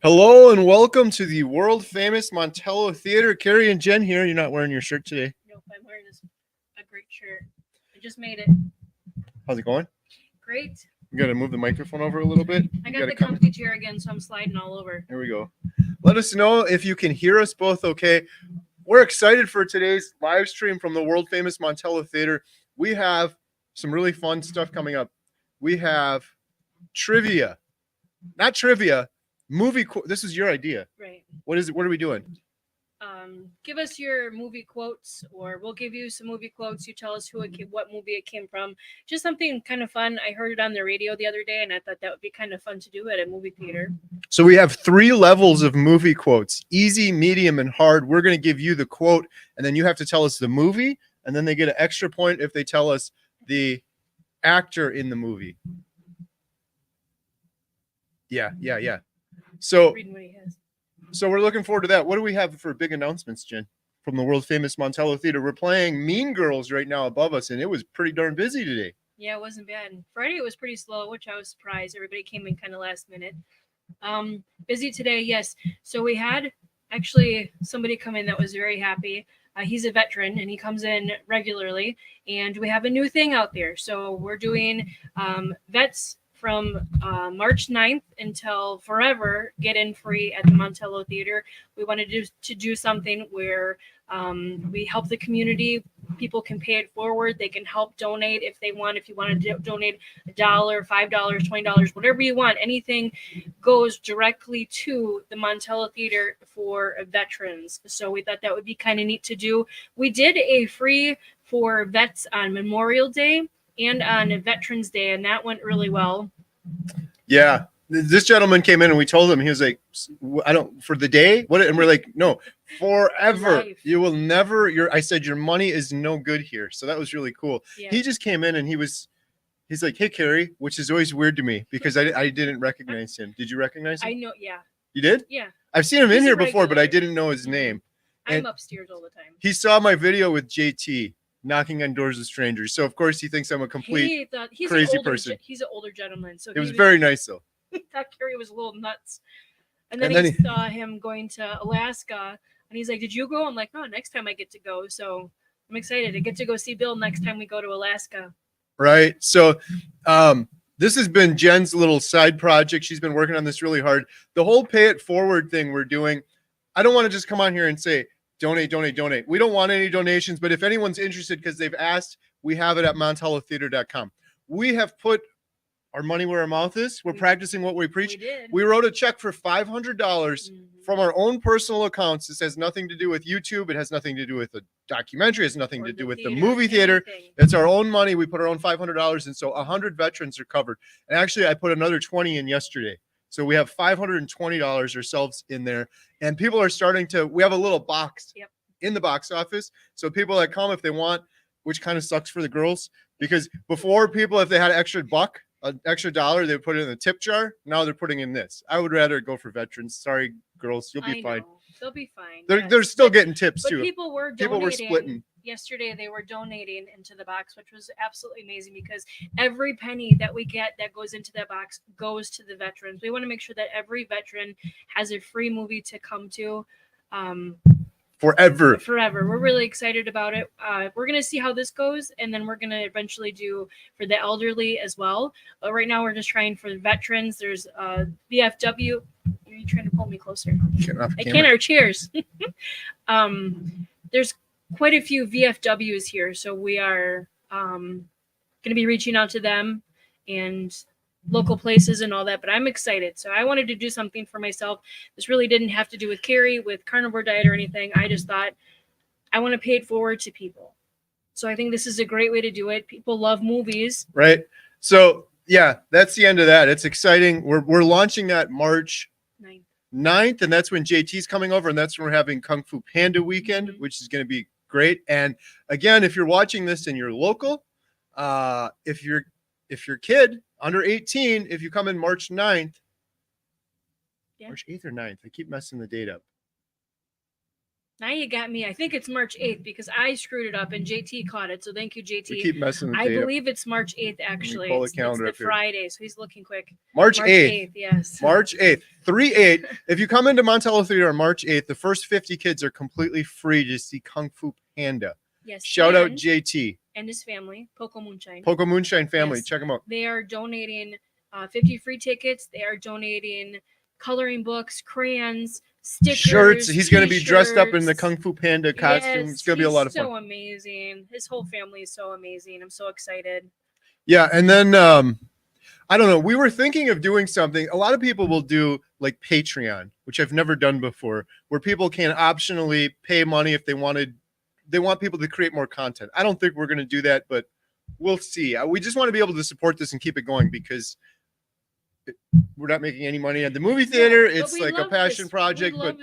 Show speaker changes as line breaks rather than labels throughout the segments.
Hello and welcome to the world famous Montello Theater. Carrie and Jen here. You're not wearing your shirt today.
Nope, I'm wearing a great shirt. I just made it.
How's it going?
Great.
You got to move the microphone over a little bit.
I got the comfy chair again, so I'm sliding all over.
There we go. Let us know if you can hear us both okay. We're excited for today's live stream from the world famous Montello Theater. We have some really fun stuff coming up. We have trivia. Not trivia. This is your idea.
Right.
What is it? What are we doing?
Give us your movie quotes, or we'll give you some movie quotes. You tell us what movie it came from. Just something kind of fun. I heard it on the radio the other day, and I thought that would be kind of fun to do at a movie theater.
So we have 3 levels of movie quotes: easy, medium, and hard. We're going to give you the quote, and then you have to tell us the movie, and then they get an extra point if they tell us the actor in the movie. Yeah. So
Reading what he has.
So we're looking forward to that. What do we have for big announcements, Jen, from the world famous Montello Theater? We're playing Mean Girls right now above us, and it was pretty darn busy today.
Yeah, it wasn't bad. Friday it was pretty slow, which I was surprised. Everybody came in kind of last minute. Busy today, yes. So we had actually somebody come in that was very happy. He's a veteran and he comes in regularly, and we have a new thing out there. So we're doing vets from March 9th until forever get in free at the Montello Theater. We wanted to do something where we help the community. People can pay it forward. They can help donate if they want. If you want to donate $1, $5, $20, whatever you want, anything goes directly to the Montello Theater for veterans. So we thought that would be kind of neat to do. We did a free for vets on Memorial Day and on Veterans Day, and that went really well.
Yeah. This gentleman came in and we told him, he was like, for the day? What? And we're like, no, forever. You will never, I said, your money is no good here. So that was really cool. Yeah. He just came in and he's like, hey, Carrie, which is always weird to me because I didn't recognize him. Did you recognize him?
I know. Yeah.
You did?
Yeah.
I've seen him in here before, but I didn't know his name.
I'm upstairs all the time.
He saw my video with JT knocking on doors with strangers. So of course he thinks I'm a complete crazy person.
He's an older gentleman. So
it was very nice though.
He thought Carrie was a little nuts. And then he saw him going to Alaska and he's like, did you go? I'm like, no, next time I get to go. So I'm excited. I get to go see Bill next time we go to Alaska.
Right. So this has been Jen's little side project. She's been working on this really hard. The whole pay it forward thing we're doing. I don't want to just come on here and say, donate. We don't want any donations, but if anyone's interested, because they've asked, we have it at montellotheater.com. We have put our money where our mouth is. We're practicing what we preach. We wrote a check for $500 from our own personal accounts. This has nothing to do with YouTube. It has nothing to do with the documentary. It has nothing to do with the movie theater. It's our own money. We put our own $500, and so 100 veterans are covered. And actually, I put another 20 in yesterday. So we have $520 ourselves in there, and people are starting to, we have a little box in the box office. So people that come, if they want, which kind of sucks for the girls, because before people, if they had an extra $1, they would put it in the tip jar. Now they're putting in this. I would rather go for veterans. Sorry, girls, you'll be fine.
They'll be fine.
They're still getting tips too.
People were donating.
People were splitting.
Yesterday they were donating into the box, which was absolutely amazing because every penny that we get that goes into that box goes to the veterans. We want to make sure that every veteran has a free movie to come to.
Forever.
We're really excited about it. We're going to see how this goes, and then we're going to eventually do for the elderly as well. But right now we're just trying for the veterans. There's VFW. Are you trying to pull me closer? I can't. Our chairs. There's quite a few VFWs here, so we are going to be reaching out to them and local places and all that, but I'm excited. So I wanted to do something for myself. This really didn't have to do with Carrie, with Carnivore Diet or anything. I just thought I want to pay it forward to people. So I think this is a great way to do it. People love movies. Right.
So yeah, that's the end of that. It's exciting. We're launching that March 9th, and that's when JT's coming over, and that's when we're having Kung Fu Panda weekend, which is going to be great. And again, if you're watching this and you're local, if your kid under 18, if you come in March 9th, March 8th or 9th, I keep messing the date up.
Now you got me. I think it's March 8th because I screwed it up and JT caught it. So thank you, JT.
We keep messing the
I
date up.
believe it's March 8th, actually.
pull the
It's
calendar
the
up here.
Friday, so he's looking quick.
March 8th.
Yes.
March 8th. 3/8. If you come into Montello Theater on March 8th, the first 50 kids are completely free to see Kung Fu Panda.
Yes.
Shout out JT.
And his family, Poco Moonshine.
Poco Moonshine family.
Yes.
Check them out.
They are donating 50 free tickets. They are donating coloring books, crayons, stickers,
shirts. He's going to be dressed up in the
t-shirts.
Kung Fu Panda costume.
Yes,
It's going to be a lot of fun.
So amazing. His whole family is so amazing. I'm so excited.
Yeah, and then I don't know. We were thinking of doing something. A lot of people will do like Patreon, which I've never done before, where people can optionally pay money if they wanted. They want people to create more content. I don't think we're going to do that, but we'll see. We just want to be able to support this and keep it going because we're not making any money at the movie theater.
No,
it's like a passion project, but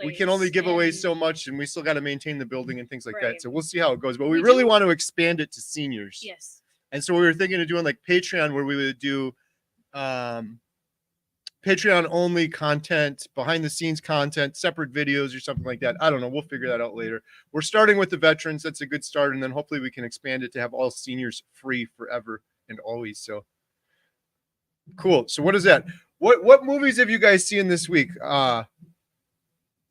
we can only give away
and-
so much, and we still got to maintain the building and things like that.
Right.
So we'll see how it goes. But we
We
really
do-
want to expand it to seniors.
Yes.
And so we were thinking of doing like Patreon, where we would do Patreon only content, behind the scenes content, separate videos or something like that. I don't know. We'll figure that out later. We're starting with the veterans. That's a good start. And then hopefully we can expand it to have all seniors free forever and always. So cool. So what is that? What movies have you guys seen this week?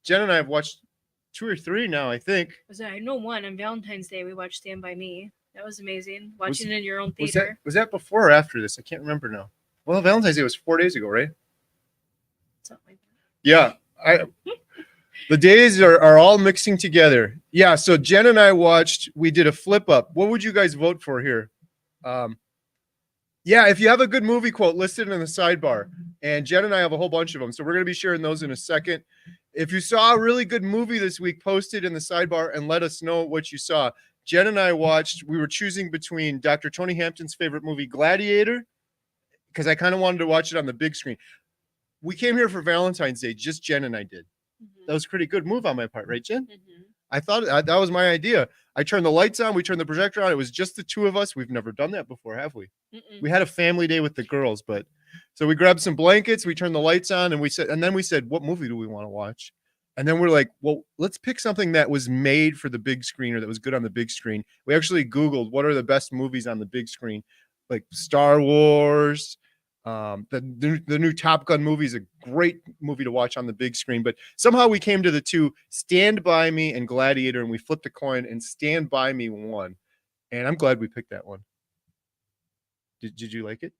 Jen and I have watched 2 or 3 now, I think.
I know one on Valentine's Day. We watched Stand By Me. That was amazing. Watching it in your own theater.
Was that before or after this? I can't remember now. Well, Valentine's Day was 4 days ago, right?
Something like that.
Yeah. The days are all mixing together. Yeah. So Jen and I we did a flip up. What would you guys vote for here? Yeah, if you have a good movie quote, listed in the sidebar. And Jen and I have a whole bunch of them. So we're going to be sharing those in a second. If you saw a really good movie this week, post it in the sidebar and let us know what you saw. Jen and I we were choosing between Dr. Tony Hampton's favorite movie, Gladiator, because I kind of wanted to watch it on the big screen. We came here for Valentine's Day, just Jen and I did. That was a pretty good move on my part, right, Jen? I thought that was my idea. I turned the lights on. We turned the projector on. It was just the two of us. We've never done that before, have we? We had a family day with the girls, but so we grabbed some blankets. We turned the lights on, and we said, what movie do we want to watch? And then we're like, well, let's pick something that was made for the big screen or that was good on the big screen. We actually Googled what are the best movies on the big screen, like Star Wars. The new Top Gun movie is a great movie to watch on the big screen, but somehow we came to the two, Stand By Me and Gladiator, and we flipped a coin, and Stand By Me won. And I'm glad we picked that one. Did you like it?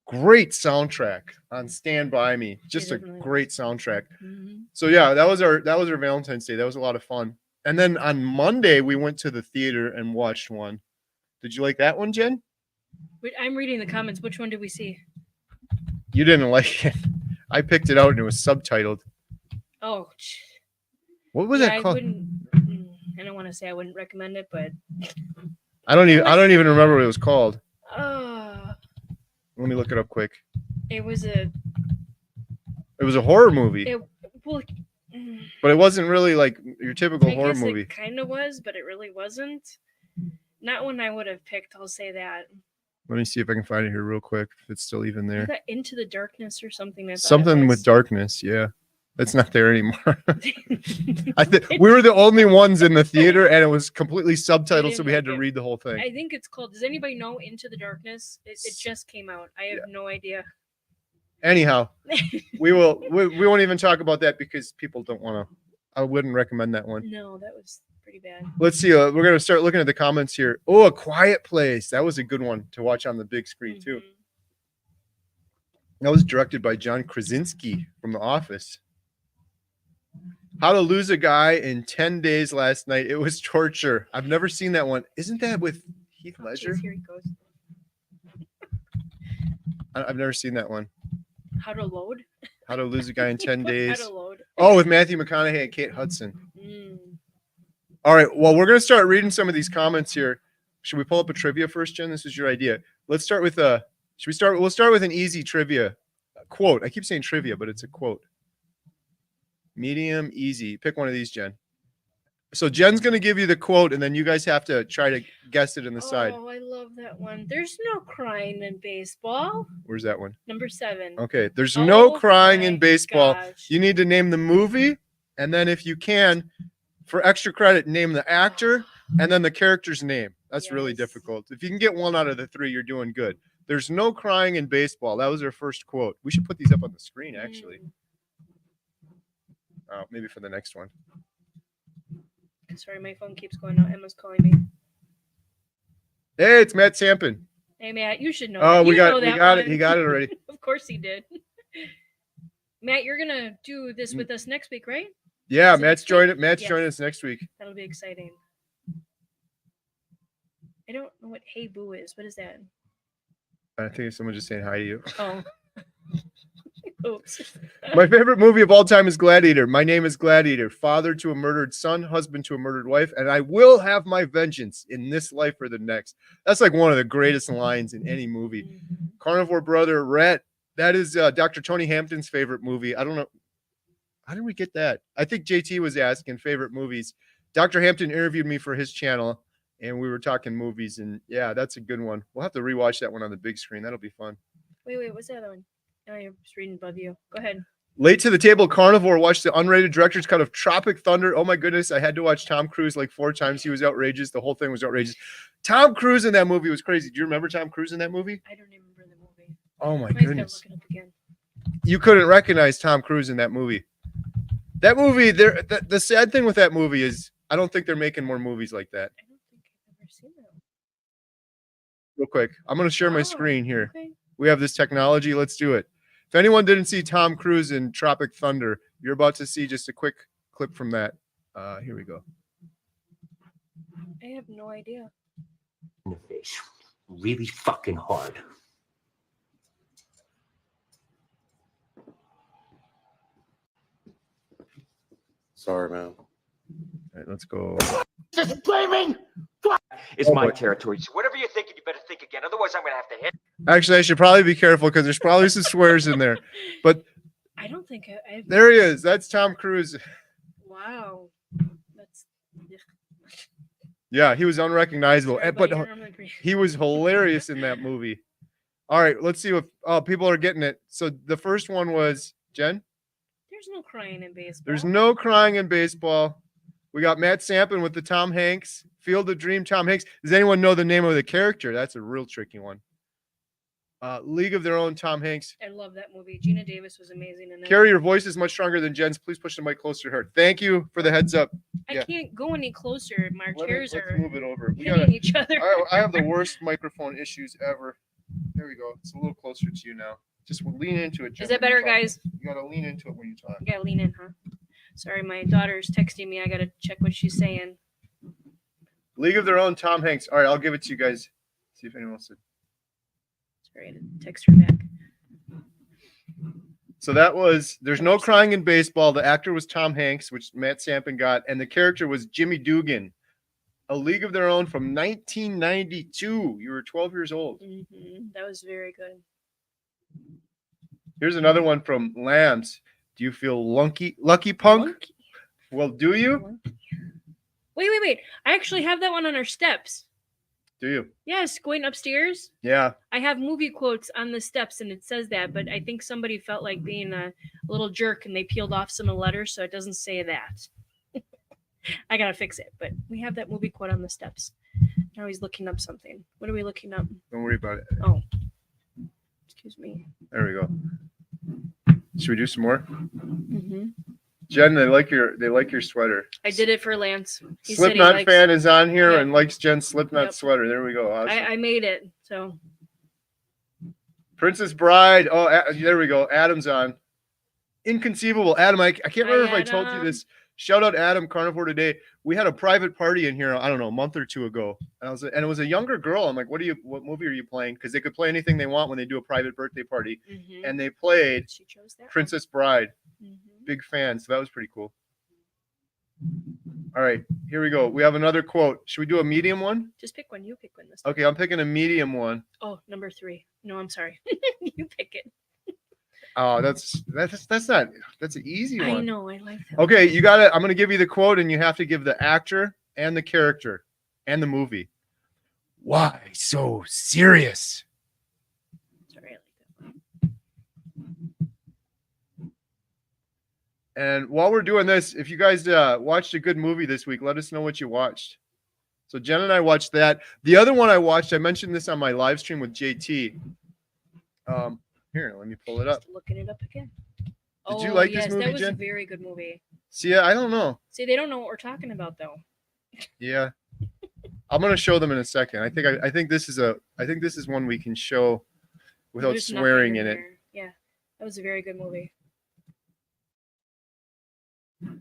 Great soundtrack on Stand By Me. Just a great soundtrack. So yeah, that was our Valentine's Day. That was a lot of fun. And then on Monday we went to the theater and watched one. Did you like that one, Jen?
I'm reading the comments. Which one did we see?
You didn't like it. I picked it out and it was subtitled.
Oh.
What was that called?
I don't want to say I wouldn't recommend it, but
I don't even remember what it was called. Let me look it up quick.
It was a
horror movie. But it wasn't really like your typical horror movie.
It kind of was, but it really wasn't. Not one I would have picked, I'll say that.
Let me see if I can find it here real quick, if it's still even there.
Into the Darkness or something.
Something with darkness, yeah. It's not there anymore. I think we were the only ones in the theater, and it was completely subtitled, so we had to read the whole thing.
I think it's called. Does anybody know Into the Darkness? It just came out. I have no idea.
Anyhow, we won't even talk about that because people don't want to. I wouldn't recommend that one.
No, that was pretty bad.
Let's see. We're gonna start looking at the comments here. Oh, A Quiet Place. That was a good one to watch on the big screen too. That was directed by John Krasinski from The Office. How to Lose a Guy in 10 Days last night. It was torture. I've never seen that one. Isn't that with Heath Ledger?
Here he goes.
I've never seen that one.
How to Load?
How to Lose a Guy in 10 Days.
How to Load.
Oh, with Matthew McConaughey and Kate Hudson. All right. Well, we're going to start reading some of these comments here. Should we pull up a trivia first, Jen? This is your idea. Let's start with we'll start with an easy trivia quote. I keep saying trivia, but it's a quote. Medium, easy. Pick one of these, Jen. So Jen's going to give you the quote, and then you guys have to try to guess it in the side.
Oh, I love that one. There's no crying in baseball.
Where's that one?
Number 7.
Okay. There's no crying
my
in baseball.
gosh.
You need to name the movie, and then if you can, For extra credit, name the actor and then the character's name. That's really difficult. If you can get one out of the three, you're doing good. There's no crying in baseball. That was their first quote. We should put these up on the screen, actually. Maybe for the next one.
Sorry, my phone keeps going out. Emma's calling me.
Hey, it's Matt Sampin.
Hey, Matt, you should know.
Oh,
that.
we got it. He got it already.
Of course he did. Matt, you're gonna do this with us next week, right?
Yeah, Matt's joining us next week.
That'll be exciting. I don't know what "Hey Boo" is. What is that?
I think someone just saying hi to you.
Oh. Oops.
My favorite movie of all time is Gladiator. My name is Gladiator. Father to a murdered son, husband to a murdered wife, and I will have my vengeance in this life or the next. That's like one of the greatest lines in any movie.
Mm-hmm.
Carnivore Brother, Rhett. That is Dr. Tony Hampton's favorite movie. I don't know. How did we get that? I think JT was asking favorite movies. Dr. Hampton interviewed me for his channel, and we were talking movies, and yeah, that's a good one. We'll have to rewatch that one on the big screen. That'll be fun.
Wait, what's the other one? Oh, you're just reading above you. Go ahead.
Late to the Table Carnivore watched the unrated director's cut of Tropic Thunder. Oh my goodness, I had to watch Tom Cruise like 4 times. He was outrageous. The whole thing was outrageous. Tom Cruise in that movie was crazy. Do you remember Tom Cruise in that movie?
I don't remember the movie.
Oh my
goodness. Look it up again.
You couldn't recognize Tom Cruise in that movie. That movie, the sad thing with that movie is I don't think they're making more movies like that.
I don't think I've ever seen that.
Real quick, I'm going to share my screen here.
Okay.
We have this technology. Let's do it. If anyone didn't see Tom Cruise in Tropic Thunder, you're about to see just a quick clip from that. Here we go.
I have no idea.
In the face. Really fucking hard.
Sorry, man.
All right, let's go.
This flaming it's my territory. So whatever you're thinking, you better think again. Otherwise, I'm gonna have to hit.
Actually, I should probably be careful because there's probably some swears in there. But
I don't think I've.
There he is. That's Tom Cruise.
Wow. That's.
Yeah, he was unrecognizable.
Sorry,
But he was hilarious in that movie. All right, let's see if people are getting it. So the first one was Jen.
There's no crying in baseball.
There's no crying in baseball. We got Matt Sampin with the Tom Hanks. Field of Dream, Tom Hanks. Does anyone know the name of the character? That's a real tricky one. League of Their Own, Tom Hanks.
I love that movie. Gina Davis was amazing in that.
Carrie, your voice is much stronger than Jen's. Please push the mic closer to her. Thank you for the heads up.
I can't go any closer. My chairs
let's
are
move it over.
hitting each other.
I have the worst microphone issues ever. There we go. It's a little closer to you now. Just lean into it. Jen,
Is that better, guys?
You gotta lean into it when you talk.
You gotta lean in, huh? Sorry, my daughter's texting me. I gotta check what she's saying.
League of Their Own, Tom Hanks. All right, I'll give it to you guys. See if anyone else did.
Sorry, I didn't text her back.
So that was There's No Crying in Baseball. The actor was Tom Hanks, which Matt Sampin got, and the character was Jimmy Dugan. A League of Their Own from 1992. You were 12 years old.
Mm-hmm. That was very good.
Here's another one from Lambs. Do you feel lucky punk?
Lunky.
Well, do you?
Wait. I actually have that one on our steps.
Do you?
Yes, going upstairs.
Yeah.
I have movie quotes on the steps, and it says that, but I think somebody felt like being a little jerk, and they peeled off some of the letters, so it doesn't say that. I gotta fix it, but we have that movie quote on the steps. Now he's looking up something. What are we looking up?
Don't worry about it.
Oh, excuse me.
There we go. Should we do some more?
Mm-hmm.
Jen, they like your sweater.
I did it for Lance. He
Slipknot
said
fan is on here
Yep.
and likes Jen's Slipknot
Yep.
sweater. There we go. Awesome.
I made it. So
Princess Bride. Oh, there we go. Adam's on. Inconceivable. Adam, I can't remember if I told you
Adam.
this. Shout out Adam Carnivore Today. We had a private party in here, I don't know, a month or two ago. And it was a younger girl. I'm like, what movie are you playing? Because they could play anything they want when they do a private birthday party.
mhm.
And they played
She chose that.
Princess Bride.
Mhm.
Big fan. So that was pretty cool. All right, here we go. We have another quote. Should we do a medium one?
Just pick one. You pick one this time.
Okay, I'm picking a medium one.
Oh, number 3. No, I'm sorry. You pick it.
Oh, that's an easy one.
I know. I like that.
Okay, you got it. I'm going to give you the quote, and you have to give the actor and the character and the movie. Why so serious?
Sorry, I like that one.
And while we're doing this, if you guys watched a good movie this week, let us know what you watched. So Jen and I watched that. The other one I watched, I mentioned this on my live stream with JT. Here, let me pull it up.
Just looking it up again.
Did you like this
yes,
movie,
that was
Jen?
a very good movie.
See, I don't know.
See, they don't know what we're talking about though.
Yeah, I'm gonna show them in a second. I think this is one we can show without
There's nothing
swearing in it.
there. Yeah, that was a very good movie.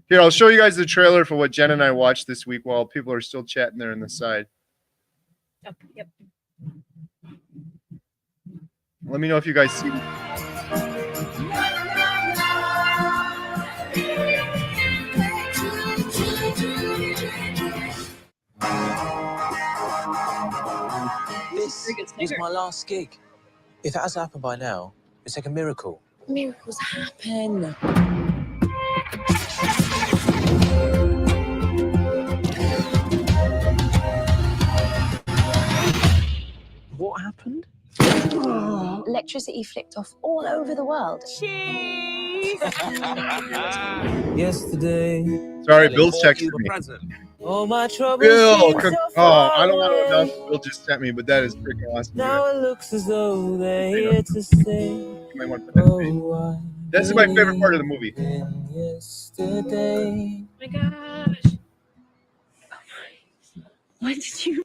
Here, I'll show you guys the trailer for what Jen and I watched this week while people are still chatting there on the side.
Yep.
Let me know if you guys see.
This was my last gig. If it hasn't happened by now, it's like a miracle.
Miracles happen.
What happened?
Electricity flicked off all over the world.
Yesterday.
Sorry, Bill's texting me.
Oh, my troubles.
Bill, I don't want to announce what Bill just sent me, but that is freaking awesome.
Now it looks as though they're here to stay.
You might want to put that in. This is my favorite part of the movie.
Yesterday.
Oh my gosh.
Why did you?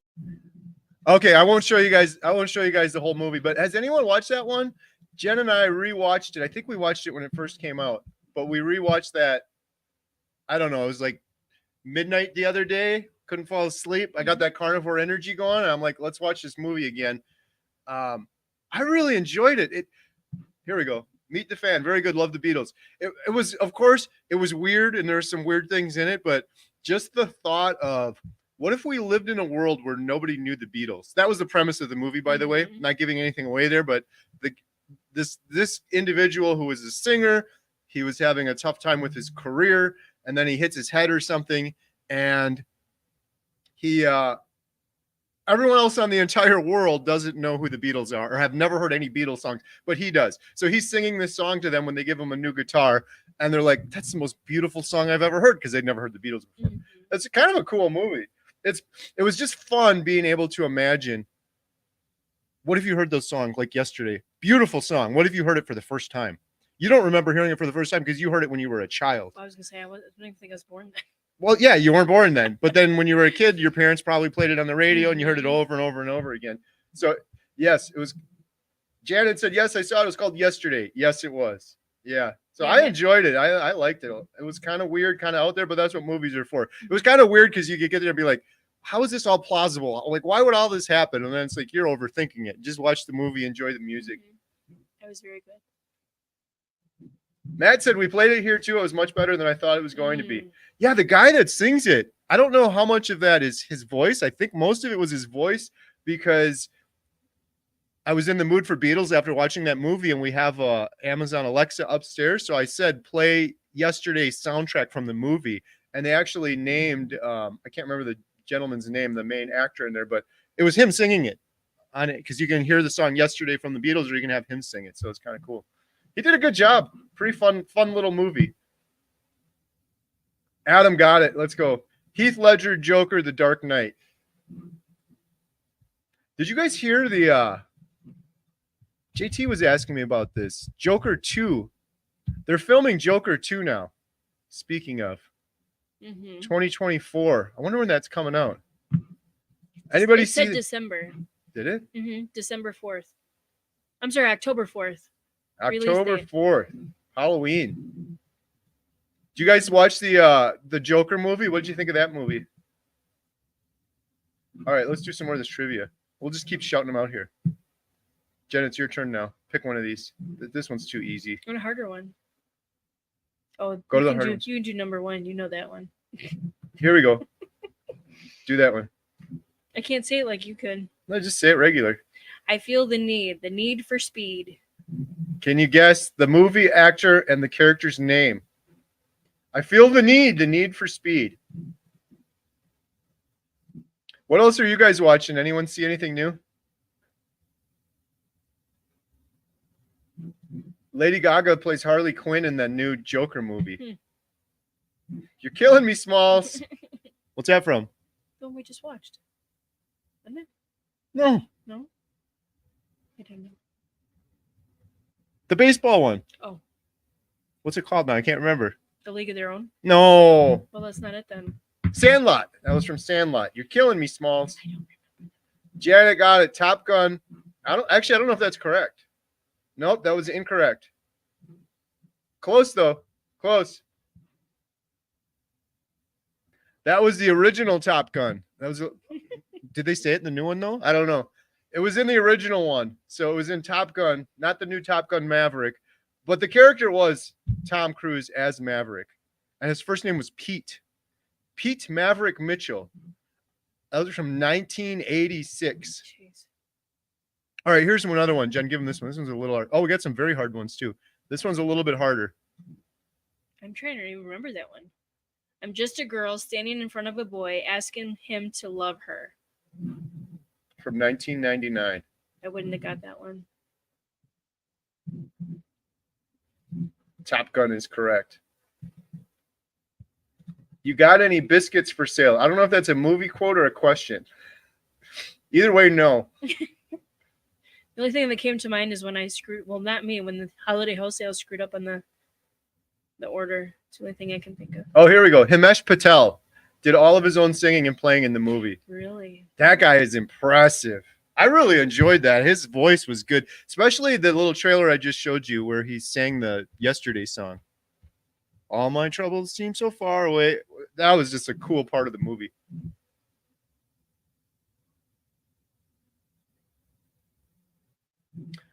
Okay, I won't show you guys the whole movie, but has anyone watched that one? Jen and I rewatched it. I think we watched it when it first came out, but we rewatched that. I don't know. It was like midnight the other day. Couldn't fall asleep. I got that carnivore energy going. And I'm like, let's watch this movie again. I really enjoyed it. Here we go. Meet the Fan. Very good. Love the Beatles. It was, of course, it was weird, and there's some weird things in it, but just the thought of, what if we lived in a world where nobody knew the Beatles? That was the premise of the movie, by the way. Not giving anything away there, but this individual who was a singer, he was having a tough time with his career, and then he hits his head or something, and he everyone else on the entire world doesn't know who the Beatles are or have never heard any Beatles songs, but he does. So he's singing this song to them when they give him a new guitar, and they're like, that's the most beautiful song I've ever heard, because they'd never heard the Beatles before. It's kind of a cool movie. It was just fun being able to imagine, what if you heard those songs like yesterday? Beautiful song. What if you heard it for the first time? You don't remember hearing it for the first time because you heard it when you were a child.
I was gonna say I don't even think I was born then.
Well, yeah, you weren't born then. But then when you were a kid, your parents probably played it on the radio and you heard it over and over and over again. So, yes, it was. Janet said, yes, I saw it. It was called Yesterday. Yes, it was. Yeah. So
Yeah,
I enjoyed it. I liked it. It was kind of weird, kind of out there, but that's what movies are for. It was kind of weird because you could get there and be like, how is this all plausible? Like, why would all this happen? And then it's like, you're overthinking it. Just watch the movie, enjoy the music.
That was very good.
Matt said we played it here too. It was much better than I thought it was going to be. Yeah, the guy that sings it, I don't know how much of that is his voice. I think most of it was his voice, because I was in the mood for Beatles after watching that movie, and we have Amazon Alexa upstairs. So I said, play yesterday's soundtrack from the movie. And they actually named, I can't remember the gentleman's name, the main actor in there, but it was him singing it on it, because you can hear the song Yesterday from the Beatles, or you can have him sing it. So it's kind of cool. He did a good job. Pretty fun little movie. Adam got it. Let's go. Heath Ledger, Joker, The Dark Knight. Did you guys hear the JT was asking me about this. Joker 2. They're filming Joker 2 now. Speaking of 2024. I wonder when that's coming out. Anybody
It
see
said December.
Did it?
December 4th. I'm sorry, October 4th.
October 4th. Halloween. Do you guys watch the Joker movie? What did you think of that movie? All right, let's do some more of this trivia. We'll just keep shouting them out here. Jen, it's your turn now. Pick one of these. This one's too easy.
I want a harder one. Oh,
Go to the
you can
hard
do,
ones.
you can do number one. You know that one.
Here we go. Do that one.
I can't say it like you could.
No, just say it regular.
I feel the need for speed.
Can you guess the movie, actor, and the character's name? I feel the need for speed. What else are you guys watching? Anyone see anything new? Lady Gaga plays Harley Quinn in the new Joker movie. You're killing me, Smalls. What's that from?
The one we just watched. Isn't it?
No,
No? I don't know.
the baseball one.
Oh,
What's it called now? I can't remember.
The League of Their Own?
No,
Well, that's not it then.
Sandlot. That was from Sandlot. You're killing me, Smalls.
I don't remember.
Janet got it. Top Gun. I don't know if that's correct. Nope, that was incorrect. Close though. Close. That was the original Top Gun. That was. Did they say it in the new one though? I don't know. It was in the original one, so it was in Top Gun, not the new Top Gun Maverick, but the character was Tom Cruise as Maverick, and his first name was Pete. Pete Maverick Mitchell. That was from 1986.
Jeez.
All right, here's another one. Jen, give him this one. This one's a little hard. Oh, we got some very hard ones too. This one's a little bit harder.
I'm trying to even remember that one. I'm just a girl standing in front of a boy asking him to love her.
From 1999.
I wouldn't have got that one.
Top Gun is correct. You got any biscuits for sale? I don't know if that's a movie quote or a question. Either way, no.
The only thing that came to mind is when I screwed, well, not me, when the holiday wholesale screwed up on the order. It's the only thing I can think of.
Oh, here we go. Himesh Patel did all of his own singing and playing in the movie.
Really?
That guy is impressive. I really enjoyed that. His voice was good, especially the little trailer I just showed you where he sang the Yesterday song. All my troubles seem so far away. That was just a cool part of the movie.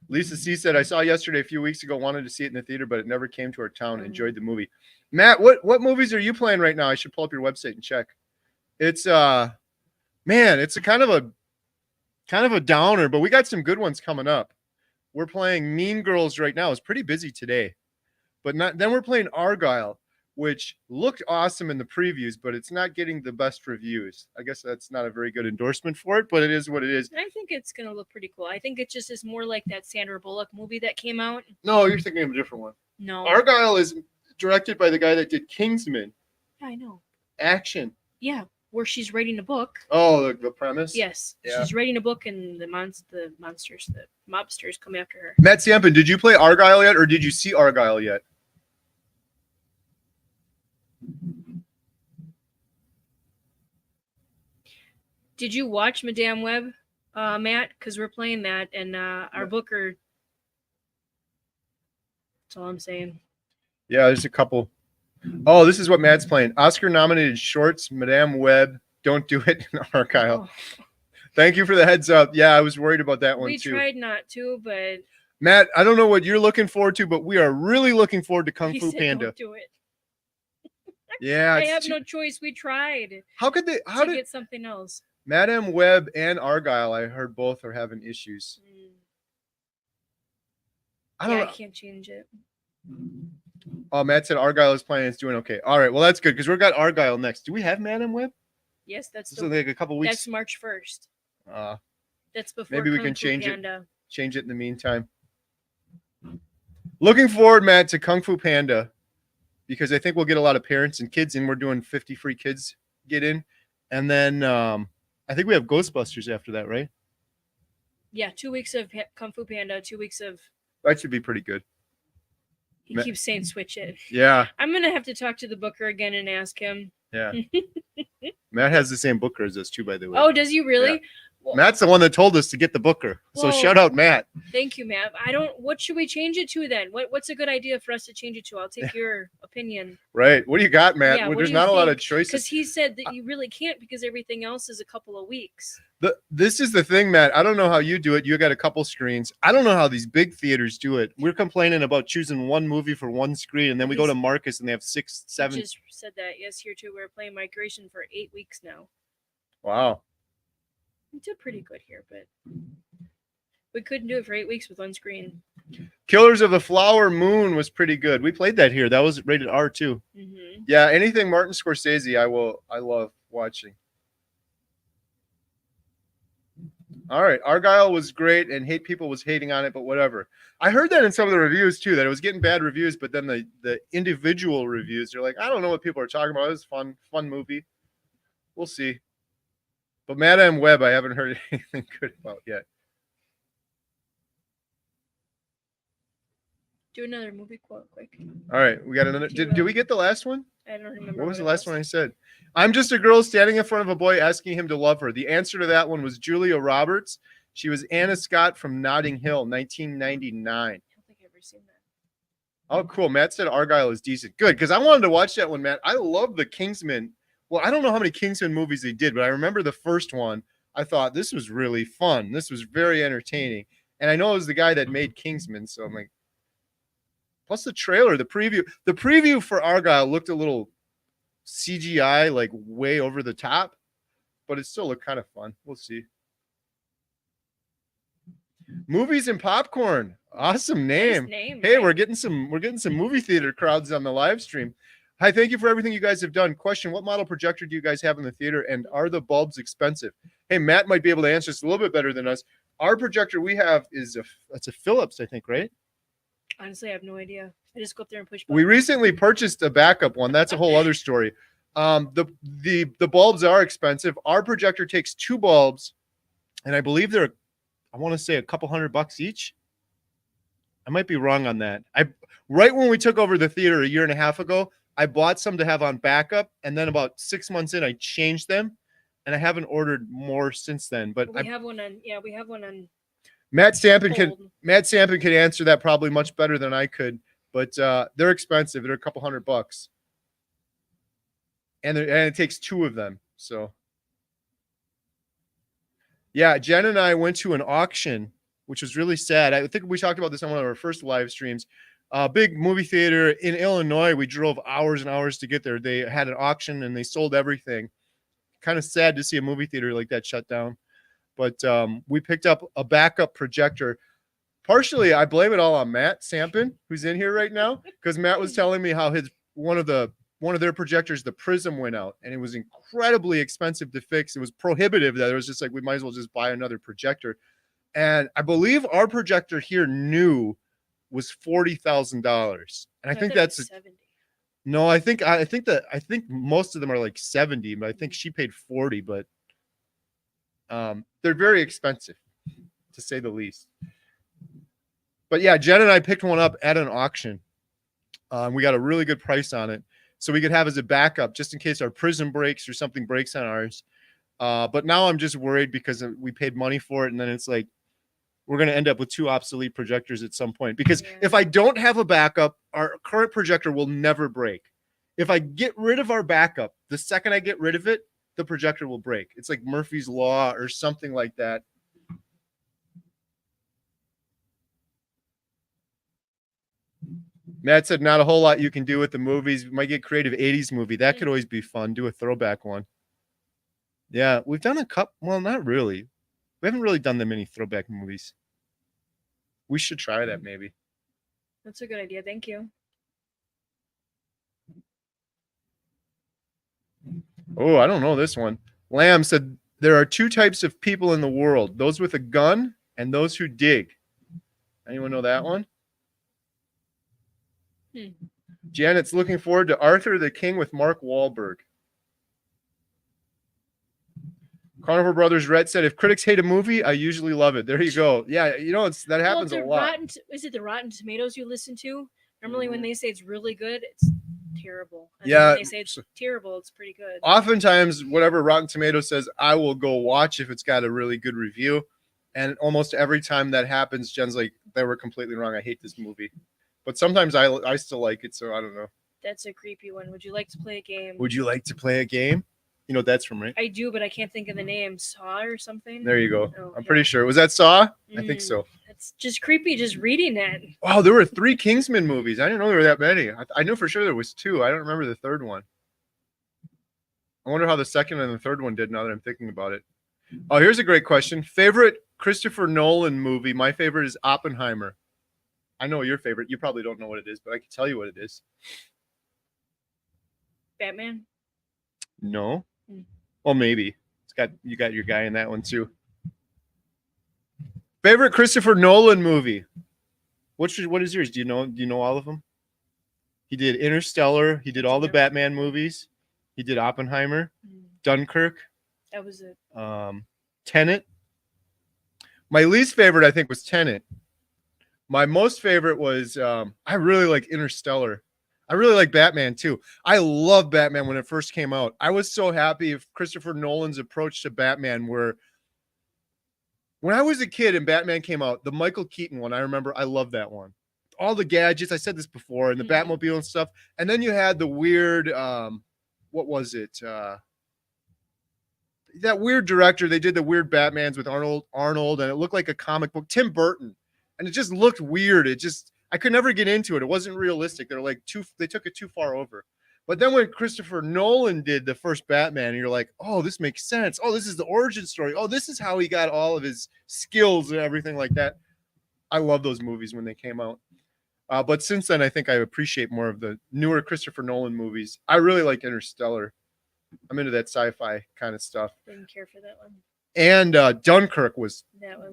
Lisa C said, I saw yesterday a few weeks ago, wanted to see it in the theater, but it never came to our town. Enjoyed the movie. Matt, what movies are you playing right now? I should pull up your website and check. It's man, it's a kind of a downer, but we got some good ones coming up. We're playing Mean Girls right now. It's pretty busy today. But then we're playing Argyle, which looked awesome in the previews, but it's not getting the best reviews. I guess that's not a very good endorsement for it, but it is what it is.
I think it's going to look pretty cool. I think it just is more like that Sandra Bullock movie that came out.
No, you're thinking of a different one.
No.
Argyle is directed by the guy that did Kingsman.
Yeah, I know.
Action.
Yeah, where she's writing a book.
Oh, the premise?
Yes.
Yeah.
She's writing a book and the mobsters come after her.
Matt Sampson, did you play Argyle yet, or did you see Argyle yet?
Did you watch Madame Web, Matt? Because we're playing that, and our booker. That's all I'm saying.
Yeah, there's a couple. Oh, this is what Matt's playing. Oscar-nominated shorts, Madame Web, Don't Do It, in Argyle.
Oh.
Thank you for the heads up. Yeah, I was worried about that one too.
We tried not to, but
Matt, I don't know what you're looking forward to, but we are really looking forward to Kung
he
Fu
said,
Panda.
Don't do it.
Yeah,
I have no choice. We tried.
How could they? How did
get something else?
Madame Web and Argyle? I heard both are having issues. I don't know.
I can't change it.
Oh, Matt said Argyle is playing. It's doing okay. All right, well that's good because we've got Argyle next. Do we have Madame Web?
Yes, that's
So like a couple weeks.
That's March 1st. That's before.
Maybe we
Kung
can
Fu
change
Panda.
it. Change it in the meantime. Looking forward, Matt, to Kung Fu Panda because I think we'll get a lot of parents and kids, and we're doing 50 free kids get in, and then I think we have Ghostbusters after that, right?
Yeah, 2 weeks of Kung Fu Panda, 2 weeks of.
That should be pretty good.
He keeps saying switch it.
Yeah.
I'm gonna have to talk to the booker again and ask him.
Yeah. Matt has the same booker as us too, by the way.
Oh, does he really?
Yeah.
Well,
Matt's the one that told us to get the booker. So shout out Matt.
Thank you, Matt. What should we change it to then? What's a good idea for us to change it to? I'll take your opinion.
Right. What do you got, Matt?
Yeah,
Well,
what
there's
do you
not a lot
think?
of choices.
Because he said that you really can't because everything else is a couple of weeks.
This is the thing, Matt. I don't know how you do it. You got a couple screens. I don't know how these big theaters do it. We're complaining about choosing one movie for one screen, and then we go to Marcus and they have 6, 7.
I just said that. Yes, here too. We're playing Migration for 8 weeks now.
Wow.
We did pretty good here, but we couldn't do it for 8 weeks with one screen.
Killers of the Flower Moon was pretty good. We played that here. That was rated R too.
Mm-hmm.
Yeah, anything Martin Scorsese, I love watching. All right. Argyle was great, and Hate People was hating on it, but whatever. I heard that in some of the reviews too, that it was getting bad reviews, but then the individual reviews, they're like, I don't know what people are talking about. It was fun movie. We'll see. But Madame Web, I haven't heard anything good about yet.
Do another movie quote quick.
All right, we got another. Did we get the last one?
I don't remember.
What was the
it
last one I said? I'm just a girl standing in front of a boy asking him to love her. The answer to that one was Julia Roberts. She was Anna Scott from Notting Hill, 1999.
I don't think I've ever seen that.
Oh, cool. Matt said Argyle is decent. Good, because I wanted to watch that one, Matt. I love the Kingsman. Well, I don't know how many Kingsman movies they did, but I remember the first one. I thought this was really fun. This was very entertaining. And I know it was the guy that made Kingsman, so I'm like, plus the trailer, the preview for Argyle looked a little CGI, like way over the top, but it still looked kind of fun. We'll see. Movies and popcorn. Awesome name.
Nice name,
Hey,
right?
we're getting some movie theater crowds on the live stream. Hi, thank you for everything you guys have done. Question: what model projector do you guys have in the theater, and are the bulbs expensive? Hey, Matt might be able to answer this a little bit better than us. Our projector we have is a Philips, I think, right?
Honestly, I have no idea. I just go up there and push
We
buttons.
recently purchased a backup one. That's a whole other story. The bulbs are expensive. Our projector takes 2 bulbs, and I believe they're, I want to say, a couple $100 each. I might be wrong on that. Right when we took over the theater a year and a half ago, I bought some to have on backup, and then about 6 months in, I changed them, and I haven't ordered more since then. But
we have one on
Matt Sampson
hold.
could answer that probably much better than I could, but they're expensive. They're a couple $100, and it takes 2 of them. So, yeah, Jen and I went to an auction, which was really sad. I think we talked about this on one of our first live streams. Big movie theater in Illinois. We drove hours and hours to get there. They had an auction and they sold everything. Kind of sad to see a movie theater like that shut down. But we picked up a backup projector. Partially, I blame it all on Matt Sampson, who's in here right now, because Matt was telling me how one of their projectors, the prism, went out, and it was incredibly expensive to fix. It was prohibitive that it was just like, we might as well just buy another projector. And I believe our projector here new was $40,000, and I think that's
70.
no. I think most of them are like 70, but I think she paid 40. But they're very expensive, to say the least. But yeah, Jen and I picked one up at an auction. We got a really good price on it, so we could have as a backup just in case our prism breaks or something breaks on ours. But now I'm just worried because we paid money for it, and then it's like we're going to end up with 2 obsolete projectors at some point. Because if I don't have a backup, our current projector will never break. If I get rid of our backup, the second I get rid of it, the projector will break. It's like Murphy's Law or something like that. Matt said not a whole lot you can do with the movies. We might get creative 80s movie. That could always be fun. Do a throwback one. Yeah, we've done a couple. Well, not really. We haven't really done that many throwback movies. We should try that maybe.
That's a good idea. Thank you.
Oh, I don't know this one. Lamb said there are 2 types of people in the world: those with a gun and those who dig. Anyone know that one? Janet's looking forward to Arthur the King with Mark Wahlberg. Carnivore Brothers Red said, if critics hate a movie, I usually love it. There you go. Yeah, that happens a lot.
Is it the Rotten Tomatoes you listen to? Normally when they say it's really good, it's terrible. And
Yeah.
when they say it's terrible, it's pretty good.
Oftentimes, whatever Rotten Tomatoes says, I will go watch if it's got a really good review. And almost every time that happens, Jen's like, they were completely wrong. I hate this movie. But sometimes I still like it, so I don't know.
That's a creepy one. Would you like to play a game?
Would you like to play a game? You know what that's from, right?
I do, but I can't think of the name. Saw or something?
There you go.
Oh,
I'm pretty sure. Was that Saw? I think
Mm.
so.
It's just creepy just reading that.
Wow, there were 3 Kingsman movies. I didn't know there were that many. I knew for sure there was 2. I don't remember the third one. I wonder how the second and the third one did now that I'm thinking about it. Oh, here's a great question. Favorite Christopher Nolan movie? My favorite is Oppenheimer. I know your favorite. You probably don't know what it is, but I can tell you what it is.
Batman?
No.
Mm.
Well, maybe. You got your guy in that one too. Favorite Christopher Nolan movie? What is yours? Do you know all of them? He did Interstellar. He did all the Batman movies. He did Oppenheimer, Dunkirk.
That was it.
Tenet. My least favorite, I think, was Tenet. My most favorite was I really like Interstellar. I really like Batman too. I love Batman when it first came out. I was so happy if Christopher Nolan's approach to Batman were when I was a kid and Batman came out, the Michael Keaton one, I remember I loved that one. All the gadgets, I said this before, and the Batmobile and stuff. And then you had the weird what was it? That weird director, they did the weird Batmans with Arnold, and it looked like a comic book. Tim Burton, and it just looked weird. I could never get into it. It wasn't realistic. They took it too far over. But then when Christopher Nolan did the first Batman, you're like, oh, this makes sense. Oh, this is the origin story. Oh, this is how he got all of his skills and everything like that. I love those movies when they came out. But since then, I think I appreciate more of the newer Christopher Nolan movies. I really like Interstellar. I'm into that sci-fi kind of stuff.
Didn't care for that one.
And Dunkirk was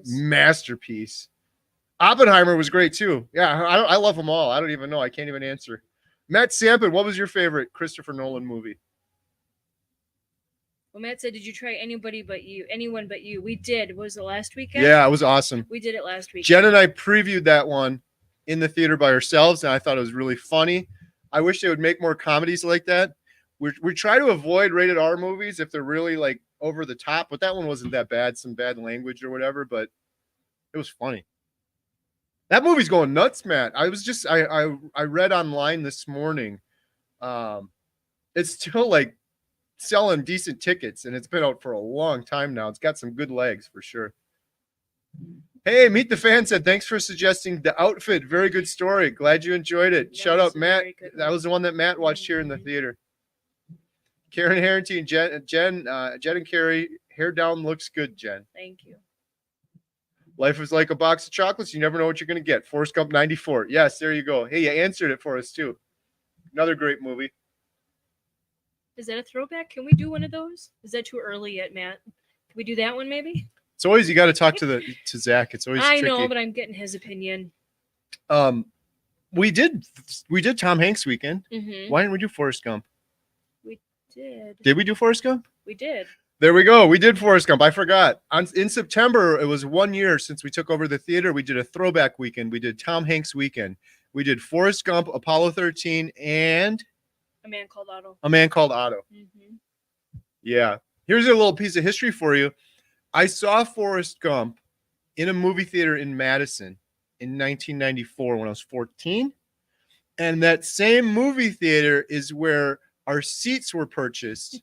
masterpiece. Oppenheimer was great too. Yeah, I love them all. I don't even know. I can't even answer. Matt Sampin, what was your favorite Christopher Nolan movie?
Well, Matt said, did you try anyone but you? We did. Was it last weekend?
Yeah, it was awesome.
We did it last week.
Jen and I previewed that one in the theater by ourselves, and I thought it was really funny. I wish they would make more comedies like that. We try to avoid rated R movies if they're really like over the top, but that one wasn't that bad. Some bad language or whatever, but it was funny. That movie's going nuts, Matt. I read online this morning. It's still like selling decent tickets, and it's been out for a long time now. It's got some good legs for sure. Hey, Meet the Fan said, thanks for suggesting The Outfit. Very good story. Glad you enjoyed it. Shout out, Matt. That was the one that Matt watched here in the theater. Karen Harrington, Jen and Carrie, hair down looks good, Jen.
Thank you.
Life is like a box of chocolates. You never know what you're going to get. Forrest Gump 94. Yes, there you go. Hey, you answered it for us, too. Another great movie.
Is that a throwback? Can we do one of those? Is that too early yet, Matt? Can we do that one maybe?
It's always, you got to talk to Zach. It's always tricky.
I know, but I'm getting his opinion.
We did Tom Hanks weekend.
Mm-hmm.
Why didn't we do Forrest Gump?
We did.
Did we do Forrest Gump?
We did.
There we go. We did Forrest Gump. I forgot. In September, it was 1 year since we took over the theater. We did a throwback weekend. We did Tom Hanks weekend. We did Forrest Gump, Apollo 13, and
A Man Called Otto.
A Man Called Otto.
Mm-hmm.
Yeah. Here's a little piece of history for you. I saw Forrest Gump in a movie theater in Madison in 1994 when I was 14. And that same movie theater is where our seats were purchased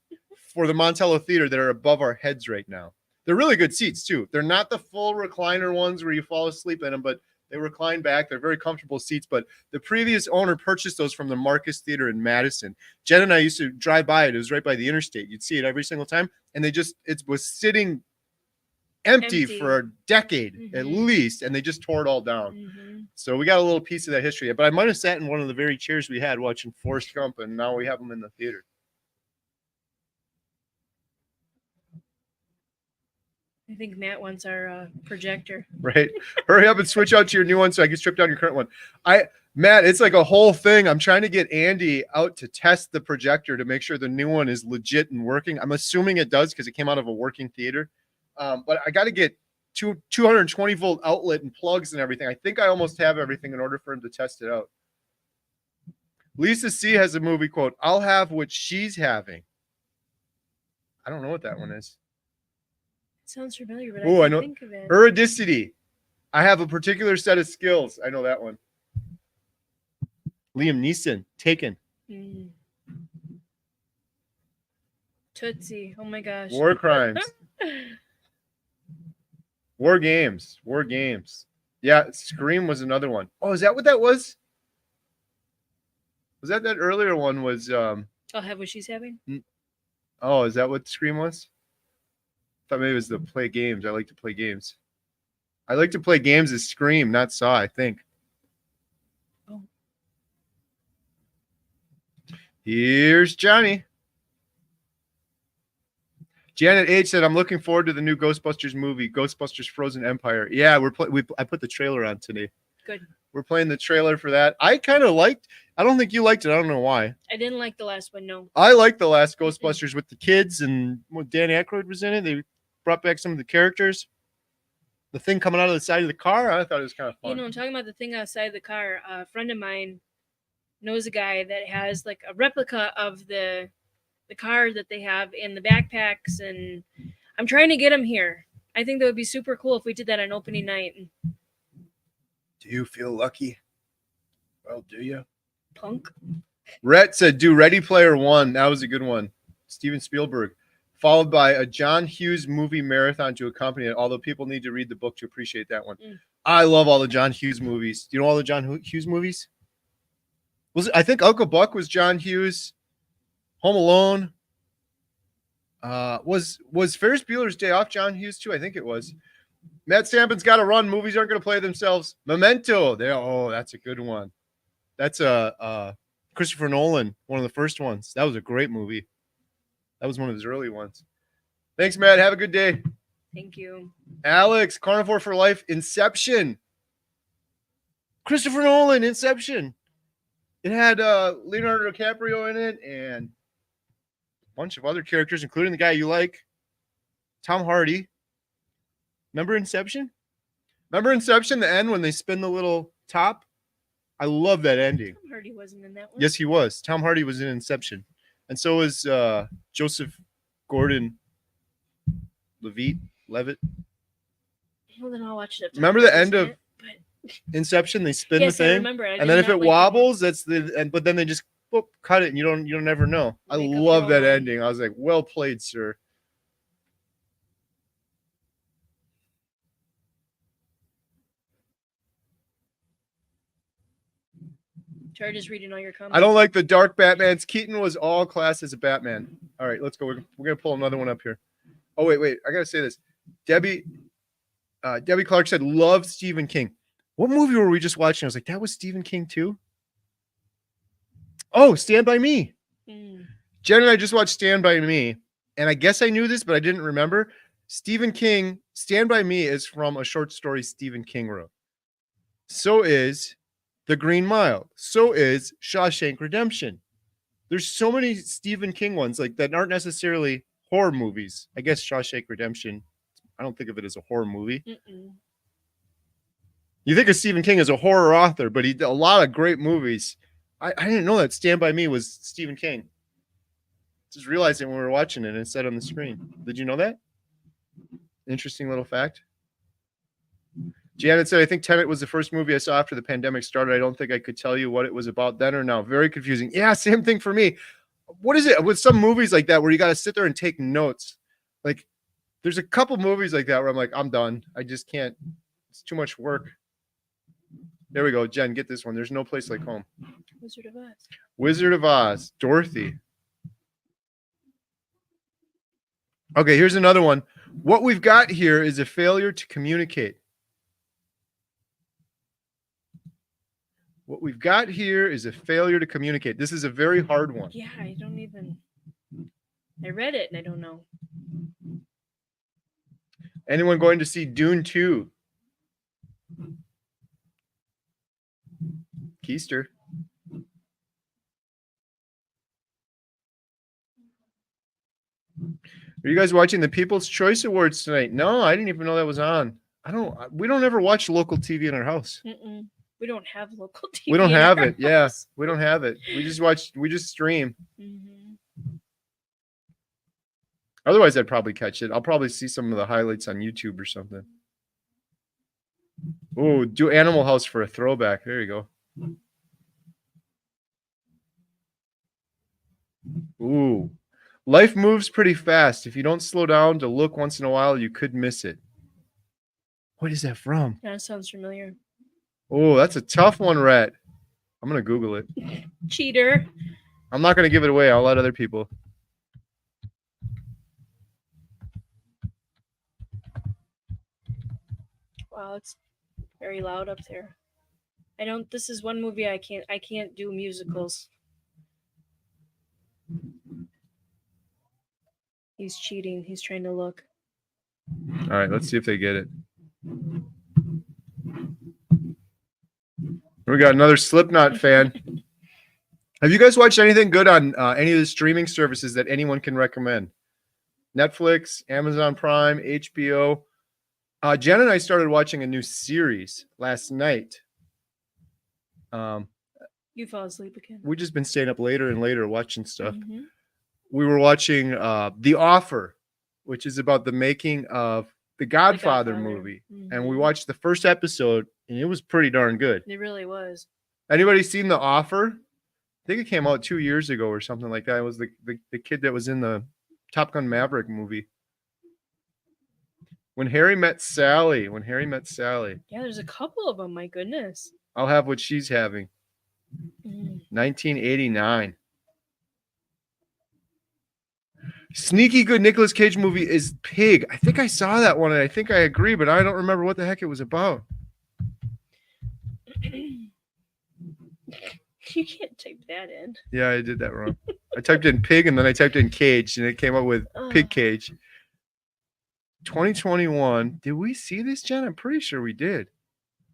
for the Montello Theater that are above our heads right now. They're really good seats too. They're not the full recliner ones where you fall asleep in them, but they recline back. They're very comfortable seats, but the previous owner purchased those from the Marcus Theater in Madison. Jen and I used to drive by it. It was right by the interstate. You'd see it every single time. And it was sitting empty for a decade at least, and they just tore it all down. So we got a little piece of that history. But I might have sat in one of the very chairs we had watching Forrest Gump, and now we have them in the theater.
I think Matt wants our projector.
Right. Hurry up and switch out to your new one so I can strip down your current one. Matt, it's like a whole thing. I'm trying to get Andy out to test the projector to make sure the new one is legit and working. I'm assuming it does because it came out of a working theater. But I got to get 220 volt outlet and plugs and everything. I think I almost have everything in order for him to test it out. Lisa C has a movie quote, I'll have what she's having. I don't know what that one is.
Sounds familiar, but
Oh,
I
I know.
think of it.
Eridicity. I have a particular set of skills. I know that one. Liam Neeson, Taken.
Tootsie. Oh my gosh.
War Crimes. War Games. War Games. Yeah, Scream was another one. Oh, is that what that was? Was that earlier one was
I'll have what she's having?
Oh, is that what Scream was? I thought maybe it was the play games. I like to play games. I like to play games as Scream, not Saw, I think.
Oh.
Here's Johnny. Janet H said, "I'm looking forward to the new Ghostbusters movie, Ghostbusters: Frozen Empire." Yeah, I put the trailer on today.
Good.
We're playing the trailer for that. I kind of liked. I don't think you liked it. I don't know why.
I didn't like the last one. No.
I liked the last Ghostbusters with the kids and when Dan Aykroyd was in it. They brought back some of the characters. The thing coming out of the side of the car, I thought it was kind of fun.
You know, talking about the thing outside the car, a friend of mine knows a guy that has like a replica of the car that they have in the backpacks, and I'm trying to get him here. I think that would be super cool if we did that on opening night.
Do you feel lucky? Well, do you?
Punk.
Rhett said, "Do Ready Player One." That was a good one. Steven Spielberg. Followed by a John Hughes movie marathon to accompany it, although people need to read the book to appreciate that one. I love all the John Hughes movies. Do you know all the John Hughes movies? I think Uncle Buck was John Hughes. Home Alone. Was Ferris Bueller's Day Off John Hughes too? I think it was. Matt Stampin's Got to Run. Movies aren't going to play themselves. Memento. That's a good one. That's Christopher Nolan, one of the first ones. That was a great movie. That was one of his early ones. Thanks, Matt. Have a good day.
Thank you.
Alex, Carnivore for Life, Inception. Christopher Nolan, Inception. It had Leonardo DiCaprio in it and a bunch of other characters, including the guy you like, Tom Hardy. Remember Inception? Remember Inception, the end when they spin the little top? I love that ending.
Tom Hardy wasn't in that one.
Yes, he was. Tom Hardy was in Inception. And so was Joseph Gordon-Levitt.
Well, then I'll watch it.
Remember the end of Inception? They spin the
I
thing,
remember.
and then if it wobbles, that's the. But then they just cut it, and you'll never know. I love that ending. I was like, well played, sir.
Try just reading all your comments.
I don't like the dark Batmans. Keaton was all class as a Batman. All right, let's go. We're gonna pull another one up here. Oh wait. I gotta say this. Debbie Clark said, "Love Stephen King." What movie were we just watching? I was like, that was Stephen King too. Oh, Stand By Me. Jen and I just watched Stand By Me, and I guess I knew this, but I didn't remember. Stephen King, Stand By Me is from a short story Stephen King wrote. So is The Green Mile. So is Shawshank Redemption. There's so many Stephen King ones like that aren't necessarily horror movies. I guess Shawshank Redemption, I don't think of it as a horror movie. You think of Stephen King as a horror author, but he did a lot of great movies. I didn't know that Stand By Me was Stephen King. Just realized it when we were watching it and it said on the screen. Did you know that? Interesting little fact. Janet said, "I think Tenet was the first movie I saw after the pandemic started. I don't think I could tell you what it was about then or now. Very confusing." Yeah, same thing for me. What is it with some movies like that where you got to sit there and take notes? Like, there's a couple movies like that where I'm like, I'm done. I just can't. It's too much work. There we go. Jen, get this one. There's No Place Like Home.
Wizard of Oz.
Wizard of Oz. Dorothy. Okay, here's another one. What we've got here is a failure to communicate. What we've got here is a failure to communicate. This is a very hard one.
Yeah, I read it and I don't know.
Anyone going to see Dune 2? Keister. Are you guys watching the People's Choice Awards tonight? No, I didn't even know that was on. We don't ever watch local TV in our house.
We don't have local TV.
We don't have it. Yeah, we don't have it. We just stream. Otherwise, I'd probably catch it. I'll probably see some of the highlights on YouTube or something. Oh, do Animal House for a throwback. There you go. Ooh. Life moves pretty fast. If you don't slow down to look once in a while, you could miss it. What is that from?
That sounds familiar.
Oh, that's a tough one, Rhett. I'm going to Google it.
Cheater.
I'm not going to give it away. I'll let other people.
Wow, it's very loud up there. This is one movie I can't do musicals. He's cheating. He's trying to look.
All right, let's see if they get it. We got another Slipknot fan. Have you guys watched anything good on any of the streaming services that anyone can recommend? Netflix, Amazon Prime, HBO. Jen and I started watching a new series last night.
You fall asleep again.
We've just been staying up later and later watching stuff.
Mhm.
We were watching The Offer, which is about the making of the Godfather movie. And we
Mhm.
watched the first episode, and it was pretty darn good.
It really was.
Anybody seen The Offer? I think it came out 2 years ago or something like that. It was the kid that was in the Top Gun Maverick movie. When Harry Met Sally.
Yeah, there's a couple of them. My goodness.
I'll have what she's having. 1989. Sneaky good Nicolas Cage movie is Pig. I think I saw that one and I think I agree, but I don't remember what the heck it was about.
You can't type that in.
Yeah, I did that wrong. I typed in Pig and then I typed in Cage and it came up with Pig Cage. 2021. Did we see this, Jen? I'm pretty sure we did.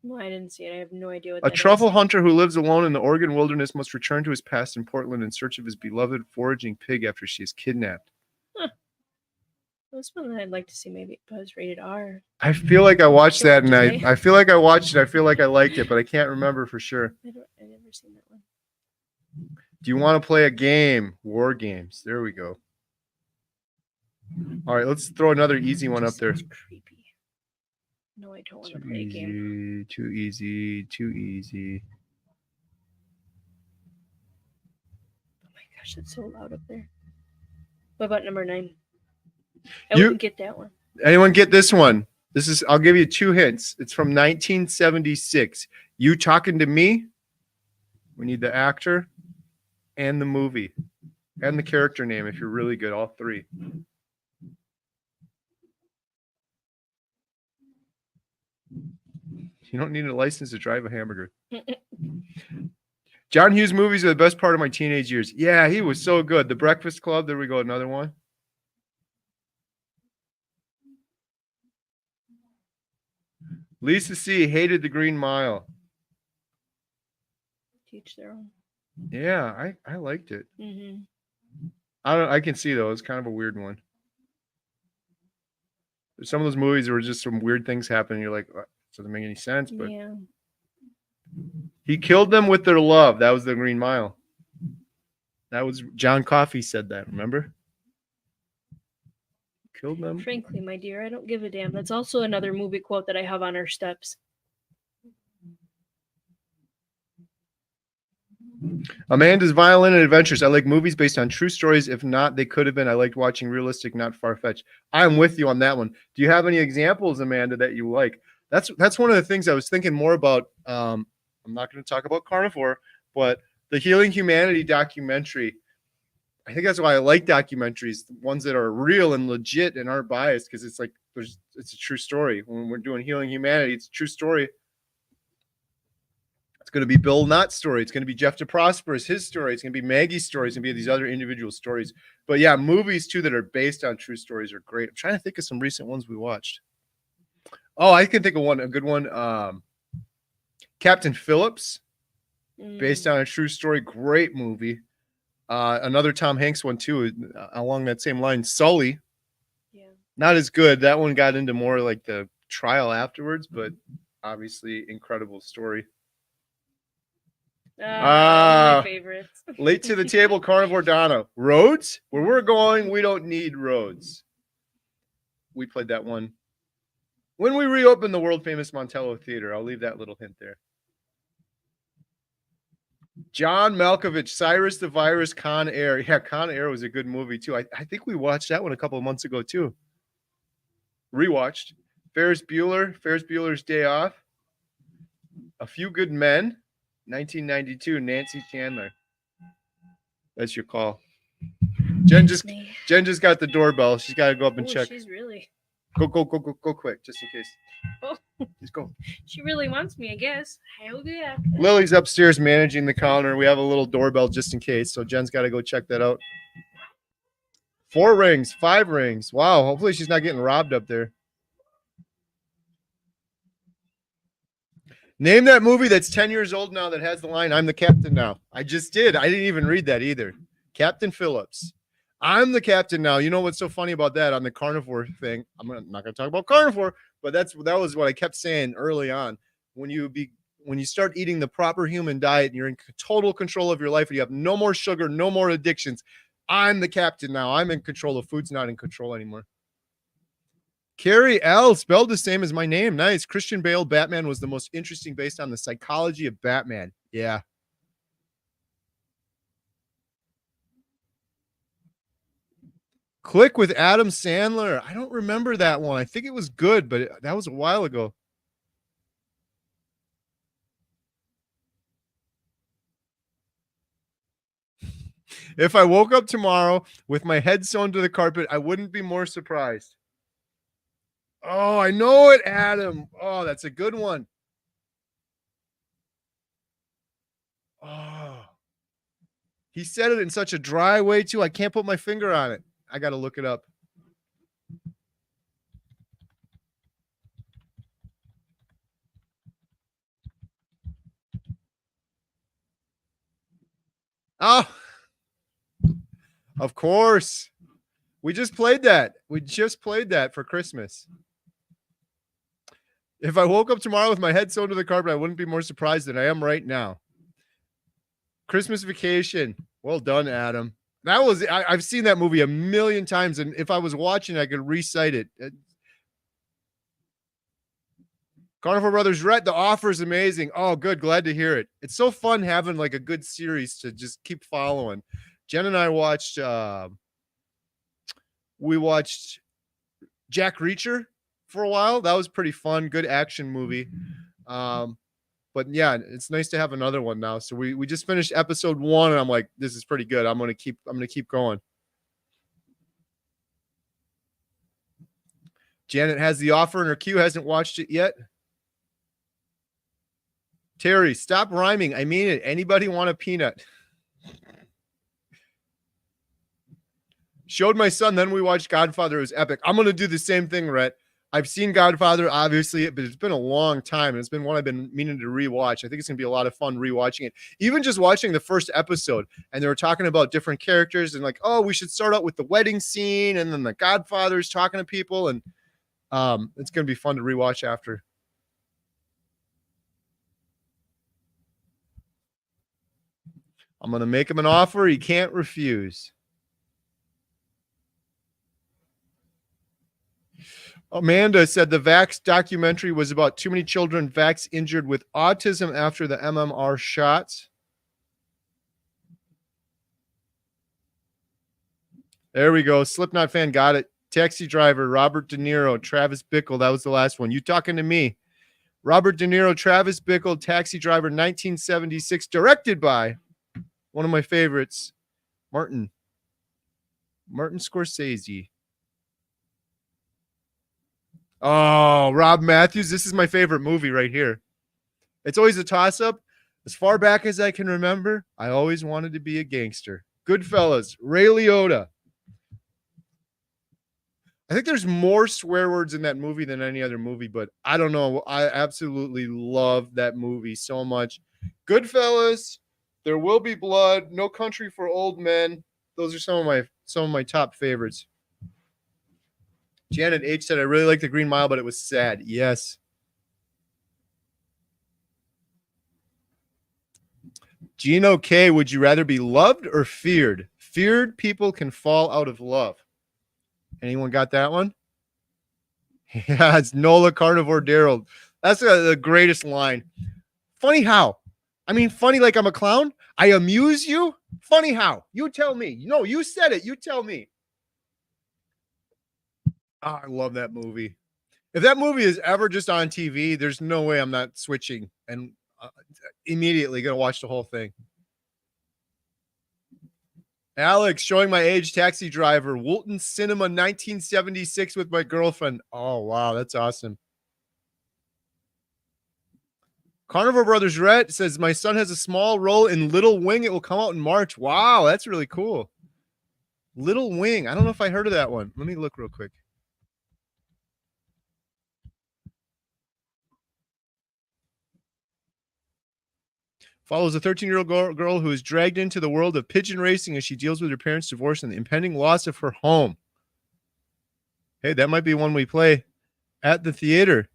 No, I didn't see it. I have no idea what
A
that
truffle
is.
hunter who lives alone in the Oregon wilderness must return to his past in Portland in search of his beloved foraging pig after she is kidnapped.
That's one that I'd like to see. Maybe it was rated R.
I feel like I watched
Sure,
that and
did they?
I feel like I watched it. I feel like I liked it, but I can't remember for sure.
I've never seen that one.
Do you want to play a game? War games. There we go. All right, let's throw another easy one up
Just
there.
sounds creepy. No, I don't want to play a game.
Too easy.
Oh my gosh, it's so loud up there. What about number 9? I
You-
wouldn't get that one.
Anyone get this one? I'll give you 2 hints. It's from 1976. You Talking to Me? We need the actor and the movie and the character name if you're really good, all 3. You don't need a license to drive a hamburger. John Hughes movies are the best part of my teenage years. Yeah, he was so good. The Breakfast Club. There we go. Another one. Lisa C. hated The Green Mile.
Teach their own.
Yeah, I liked it.
Mm-hmm.
I can see though. It's kind of a weird one. Some of those movies were just some weird things happening. You're like, "What? Doesn't make any sense. But
Yeah.
he killed them with their love. That was The Green Mile. That was John Coffey said that. Remember? Killed them.
Frankly, my dear, I don't give a damn. That's also another movie quote that I have on our steps.
Amanda's Violin and Adventures. I like movies based on true stories. If not, they could have been. I liked watching realistic, not far-fetched. I'm with you on that one. Do you have any examples, Amanda, that you like? That's one of the things I was thinking more about. I'm not going to talk about Carnivore, but the Healing Humanity documentary. I think that's why I like documentaries, the ones that are real and legit and aren't biased, because it's like it's a true story. When we're doing Healing Humanity, it's a true story. It's going to be Bill Knott's story. It's going to be Jeff DeProsper's his story. It's going to be Maggie's story. It's going to be these other individual stories. But yeah, movies too that are based on true stories are great. I'm trying to think of some recent ones we watched. Oh, I can think of one, a good one. Captain Phillips, based on a true story. Great movie. Another Tom Hanks one too, along that same line. Sully.
Yeah.
Not as good. That one got into more like the trial afterwards, but obviously incredible story.
My favorites.
Late to the table, Carnivore Donna. Roads? Where we're going, we don't need roads. We played that one when we reopened the world famous Montello Theater. I'll leave that little hint there. John Malkovich, Cyrus the Virus, Con Air. Yeah, Con Air was a good movie too. I think we watched that one a couple of months ago too. Rewatched. Ferris Bueller's Day Off. A Few Good Men. 1992, Nancy Chandler. That's your call. Jen just got the doorbell. She's got to go up and check.
She's really.
Go quick, just in case.
Oh.
Just go.
She really wants me, I guess. Hell yeah.
Lily's upstairs managing the counter. We have a little doorbell just in case. So Jen's got to go check that out. 4 rings, 5 rings. Wow. Hopefully she's not getting robbed up there. Name that movie that's 10 years old now that has the line, I'm the captain now. I just did. I didn't even read that either. Captain Phillips. I'm the captain now. You know what's so funny about that on the carnivore thing? I'm not going to talk about carnivore, but that was what I kept saying early on. When you start eating the proper human diet and you're in total control of your life and you have no more sugar, no more addictions, I'm the captain now. I'm in control. The food's not in control anymore. Carrie L, spelled the same as my name. Nice. Christian Bale, Batman was the most interesting based on the psychology of Batman. Yeah. Click with Adam Sandler. I don't remember that one. I think it was good, but that was a while ago. If I woke up tomorrow with my head sewn to the carpet, I wouldn't be more surprised. Oh, I know it, Adam. Oh, that's a good one. Oh, he said it in such a dry way, too. I can't put my finger on it. I got to look it up. Oh, of course. We just played that. We just played that for Christmas. If I woke up tomorrow with my head sewn to the carpet, I wouldn't be more surprised than I am right now. Christmas Vacation. Well done, Adam. I've seen that movie a million times, and if I was watching, I could recite it. Carnivore Brothers Rhett, the offer is amazing. Oh, good. Glad to hear it. It's so fun having like a good series to just keep following. Jen and I watched Jack Reacher for a while. That was pretty fun. Good action movie. But yeah, it's nice to have another one now. So we just finished episode 1 and I'm like, this is pretty good. I'm going to keep going. Janet has the offer in her queue, hasn't watched it yet. Terry, stop rhyming. I mean it. Anybody want a peanut? Showed my son, then we watched Godfather. It was epic. I'm going to do the same thing, Rhett. I've seen Godfather, obviously, but it's been a long time. And it's been one I've been meaning to rewatch. I think it's going to be a lot of fun rewatching it. Even just watching the first episode, and they were talking about different characters and like, oh, we should start out with the wedding scene, and then the Godfather's talking to people, and it's going to be fun to rewatch after. I'm going to make him an offer he can't refuse. Amanda said the Vax documentary was about too many children Vax injured with autism after the MMR shots. There we go. Slipknot fan got it. Taxi Driver, Robert De Niro, Travis Bickle. That was the last one. You talking to me. Robert De Niro, Travis Bickle, Taxi Driver, 1976, directed by one of my favorites, Martin Scorsese. Oh, Rob Matthews. This is my favorite movie right here. It's always a toss-up. As far back as I can remember, I always wanted to be a gangster. Goodfellas, Ray Liotta. I think there's more swear words in that movie than any other movie, but I don't know. I absolutely love that movie so much. Goodfellas, There Will Be Blood, No Country for Old Men. Those are some of my top favorites. Janet H said, I really like the Green Mile, but it was sad. Yes. Gino K, would you rather be loved or feared? Feared people can fall out of love. Anyone got that one? Yeah, it's Nola Carnivore Daryl. That's the greatest line. Funny how? I mean, funny like I'm a clown? I amuse you? Funny how? You tell me. No, you said it. You tell me. Oh, I love that movie. If that movie is ever just on TV, there's no way I'm not switching and immediately going to watch the whole thing. Alex, showing my age, Taxi Driver, Woolton Cinema, 1976 with my girlfriend. Oh, wow. That's awesome. Carnivore Brothers Rhett says, my son has a small role in Little Wing. It will come out in March. Wow, that's really cool. Little Wing. I don't know if I heard of that one. Let me look real quick. Follows a 13-year-old girl who is dragged into the world of pigeon racing as she deals with her parents' divorce and the impending loss of her home. Hey, that might be one we play at the theater.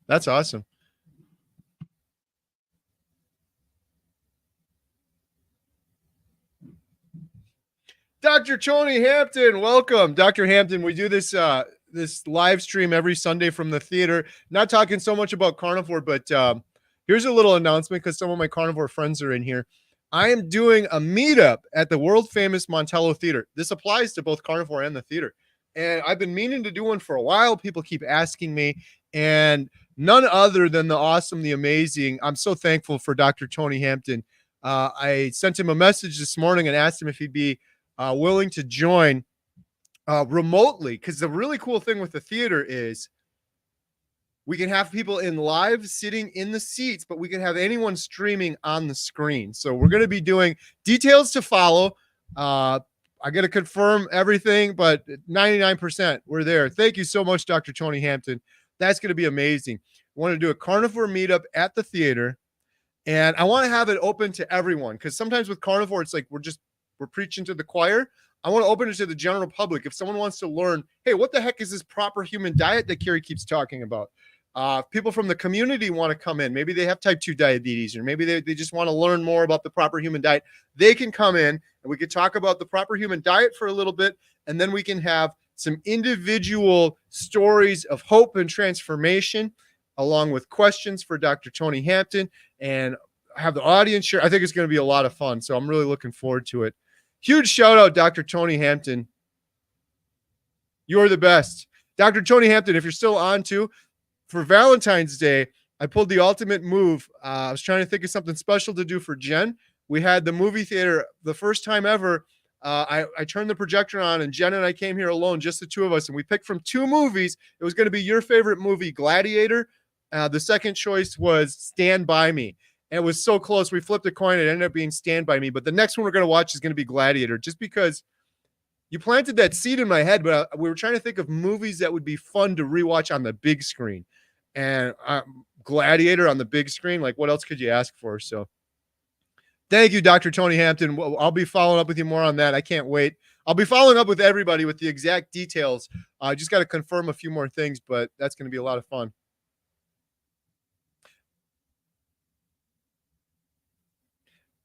That's awesome. Dr. Tony Hampton, welcome. Dr. Hampton, we do this this live stream every Sunday from the theater. Not talking so much about carnivore, but here's a little announcement because some of my carnivore friends are in here. I am doing a meetup at the world famous Montello Theater. This applies to both carnivore and the theater. And I've been meaning to do one for a while. People keep asking me, and none other than the awesome, the amazing. I'm so thankful for Dr. Tony Hampton. I sent him a message this morning and asked him if he'd be willing to join remotely, because the really cool thing with the theater is we can have people in live sitting in the seats, but we can have anyone streaming on the screen. So we're going to be doing details to follow. I got to confirm everything, but 99% we're there. Thank you so much, Dr. Tony Hampton. That's going to be amazing. I want to do a carnivore meetup at the theater, and I want to have it open to everyone, because sometimes with carnivore, it's like we're preaching to the choir. I want to open it to the general public. If someone wants to learn, hey, what the heck is this proper human diet that Carrie keeps talking about? People from the community want to come in. Maybe they have type 2 diabetes, or maybe they just want to learn more about the proper human diet. They can come in and we could talk about the proper human diet for a little bit. And then we can have some individual stories of hope and transformation, along with questions for Dr. Tony Hampton, and have the audience share. I think it's going to be a lot of fun. So I'm really looking forward to it. Huge shout out, Dr. Tony Hampton. You're the best. Dr. Tony Hampton, if you're still on too, for Valentine's Day, I pulled the ultimate move. I was trying to think of something special to do for Jen. We had the movie theater the first time ever. I turned the projector on, and Jen and I came here alone, just the two of us, and we picked from two movies. It was going to be your favorite movie, Gladiator. The second choice was Stand By Me. And it was so close. We flipped a coin. It ended up being Stand By Me. But the next one we're going to watch is going to be Gladiator, just because you planted that seed in my head. But we were trying to think of movies that would be fun to rewatch on the big screen. And Gladiator on the big screen, like what else could you ask for? So thank you, Dr. Tony Hampton. I'll be following up with you more on that. I can't wait. I'll be following up with everybody with the exact details. I just got to confirm a few more things, but that's going to be a lot of fun.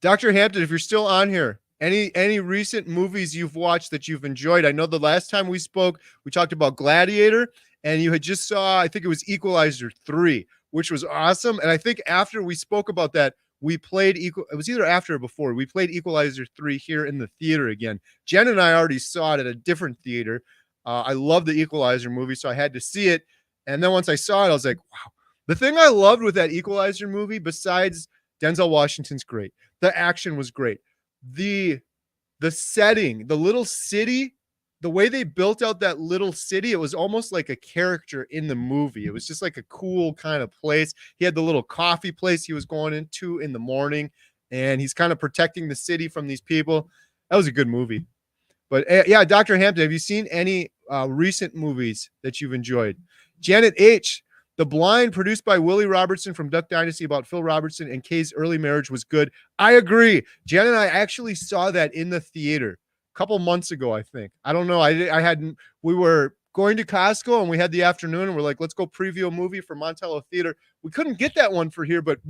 Dr. Hampton, if you're still on here, any recent movies you've watched that you've enjoyed? I know the last time we spoke, we talked about Gladiator, and you had just saw, I think it was Equalizer 3, which was awesome. And I think after we spoke about that, we played it was either after or before. We played Equalizer 3 here in the theater again. Jen and I already saw it at a different theater. I love the Equalizer movie, so I had to see it. And then once I saw it, I was like, wow. The thing I loved with that Equalizer movie, besides Denzel Washington's great, the action was great, the setting, the little city, the way they built out that little city, it was almost like a character in the movie. It was just like a cool kind of place. He had the little coffee place he was going into in the morning, and he's kind of protecting the city from these people. That was a good movie. But yeah, Dr. Hampton, have you seen any recent movies that you've enjoyed? Janet H., The Blind, produced by Willie Robertson from Duck Dynasty, about Phil Robertson and Kay's early marriage, was good. I agree. Jen and I actually saw that in the theater a couple months ago, I think. I don't know. We were going to Costco and we had the afternoon and we're like, let's go preview a movie for Montello Theater. We couldn't get that one for here, but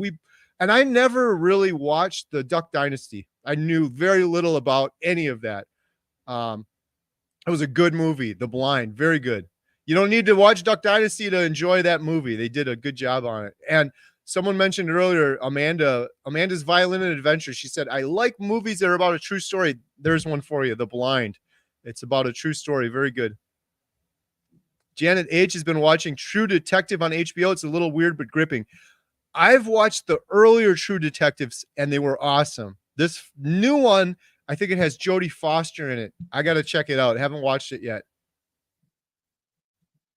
I never really watched the Duck Dynasty. I knew very little about any of that. It was a good movie, The Blind, very good. You don't need to watch Duck Dynasty to enjoy that movie. They did a good job on it. And someone mentioned earlier, Amanda's Violin and Adventure. She said, I like movies that are about a true story. There's one for you, The Blind. It's about a true story. Very good. Janet H. has been watching True Detective on HBO. It's a little weird, but gripping. I've watched the earlier True Detectives, and they were awesome. This new one, I think it has Jodie Foster in it. I got to check it out. I haven't watched it yet.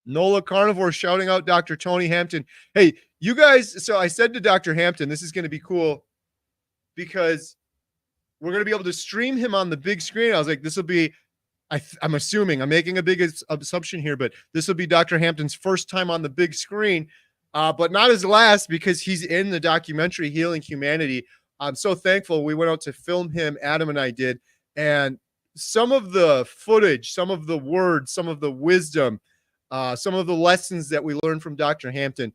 Nola Carnivore shouting out Dr. Tony Hampton. Hey, you guys, so I said to Dr. Hampton, this is going to be cool because we're going to be able to stream him on the big screen. I was like, this will be, I'm assuming, I'm making a big assumption here, but this will be Dr. Hampton's first time on the big screen, but not his last, because he's in the documentary Healing Humanity. I'm so thankful we went out to film him, Adam and I did, and some of the footage, some of the words, some of the wisdom, some of the lessons that we learned from Dr. Hampton,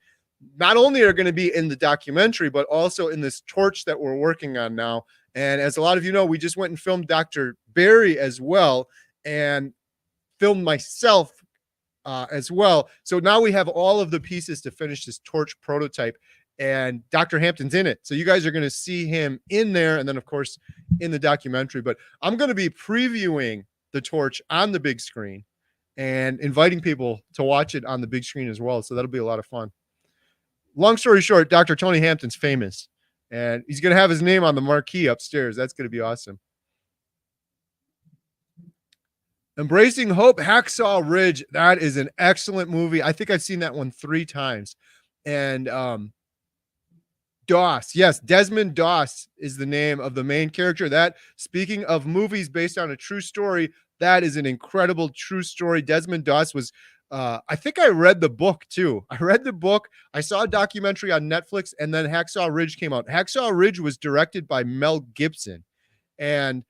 not only are going to be in the documentary, but also in this torch that we're working on now. And as a lot of you know, we just went and filmed Dr. Barry as well, and filmed myself as well. So now we have all of the pieces to finish this torch prototype, and Dr. Hampton's in it. So you guys are going to see him in there, and then of course in the documentary. But I'm going to be previewing the torch on the big screen and inviting people to watch it on the big screen as well. So that'll be a lot of fun. Long story short, Dr. Tony Hampton's famous, and he's going to have his name on the marquee upstairs. That's going to be awesome. Embracing Hope, Hacksaw Ridge. That is an excellent movie. I think I've seen that one 3 times. And Doss, yes, Desmond Doss is the name of the main character. That, speaking of movies based on a true story, that is an incredible true story. Desmond Doss was, I think I read the book too. I read the book. I saw a documentary on Netflix, and then Hacksaw Ridge came out. Hacksaw Ridge was directed by Mel Gibson, and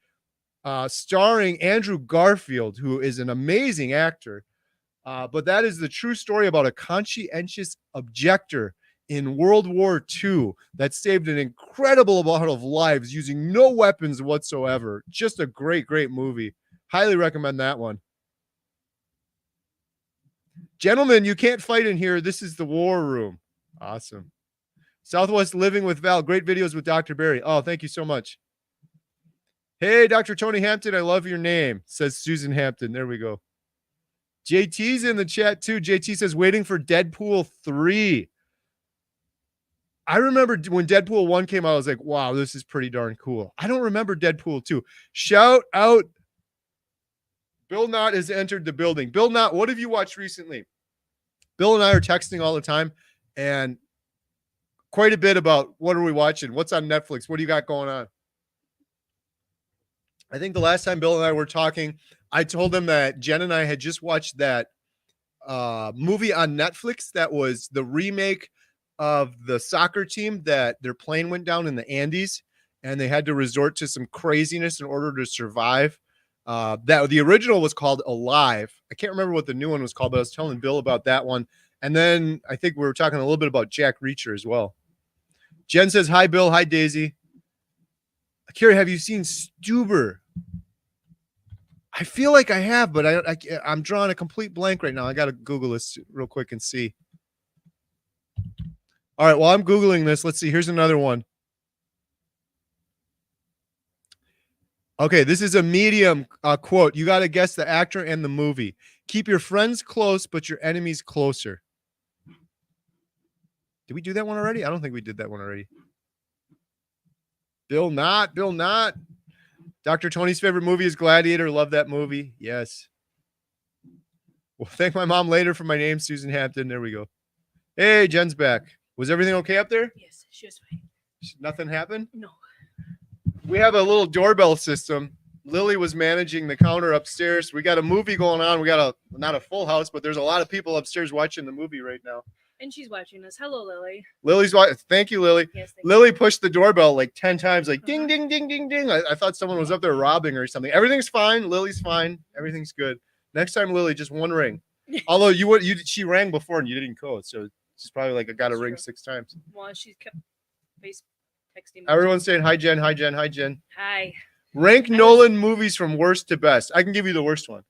starring Andrew Garfield, who is an amazing actor. But that is the true story about a conscientious objector in World War II that saved an incredible amount of lives using no weapons whatsoever. Just a great, great movie. Highly recommend that one. Gentlemen, you can't fight in here. This is the war room. Awesome. Southwest Living with Val. Great videos with Dr. Barry. Oh, thank you so much. Hey, Dr. Tony Hampton, I love your name, says Susan Hampton. There we go. JT's in the chat too. JT says, waiting for Deadpool 3. I remember when Deadpool 1 came out, I was like, wow, this is pretty darn cool. I don't remember Deadpool 2. Shout out. Bill Knott has entered the building. Bill Knott, what have you watched recently? Bill and I are texting all the time, and quite a bit about what are we watching? What's on Netflix? What do you got going on? I think the last time Bill and I were talking, I told him that Jen and I had just watched that movie on Netflix that was the remake of the soccer team that their plane went down in the Andes, and they had to resort to some craziness in order to survive. That the original was called Alive. I can't remember what the new one was called, but I was telling Bill about that one. And then I think we were talking a little bit about Jack Reacher as well. Jen says, hi, Bill. Hi, Daisy. Akira, have you seen Stuber? I feel like I have, but I'm drawing a complete blank right now. I got to Google this real quick and see. All right, while I'm Googling this, let's see. Here's another one. Okay, this is a Medium quote. You got to guess the actor and the movie. Keep your friends close, but your enemies closer. Did we do that one already? I don't think we did that one already. Bill Knott. Bill Knott. Dr. Tony's favorite movie is Gladiator. Love that movie. Yes. Well, thank my mom later for my name, Susan Hampton. There we go. Hey, Jen's back. Was everything okay up there?
Yes, she was fine.
Nothing happened?
No.
We have a little doorbell system. Lily was managing the counter upstairs. We got a movie going on. We got not a full house, but there's a lot of people upstairs watching the movie right now.
And she's watching us. Hello, Lily.
Lily's watching. Thank you, Lily.
Yes.
Lily pushed the doorbell like 10 times, like ding, ding, ding, ding, ding. I thought someone was up there robbing or something. Everything's fine. Lily's fine. Everything's good. Next time, Lily, just one ring. Although she rang before and you didn't code, so she's probably like, I got to ring 6 times.
Well, she kept face texting me.
Everyone's saying hi, Jen. Hi, Jen. Hi, Jen.
Hi.
Rank Nolan movies from worst to best. I can give you the worst one.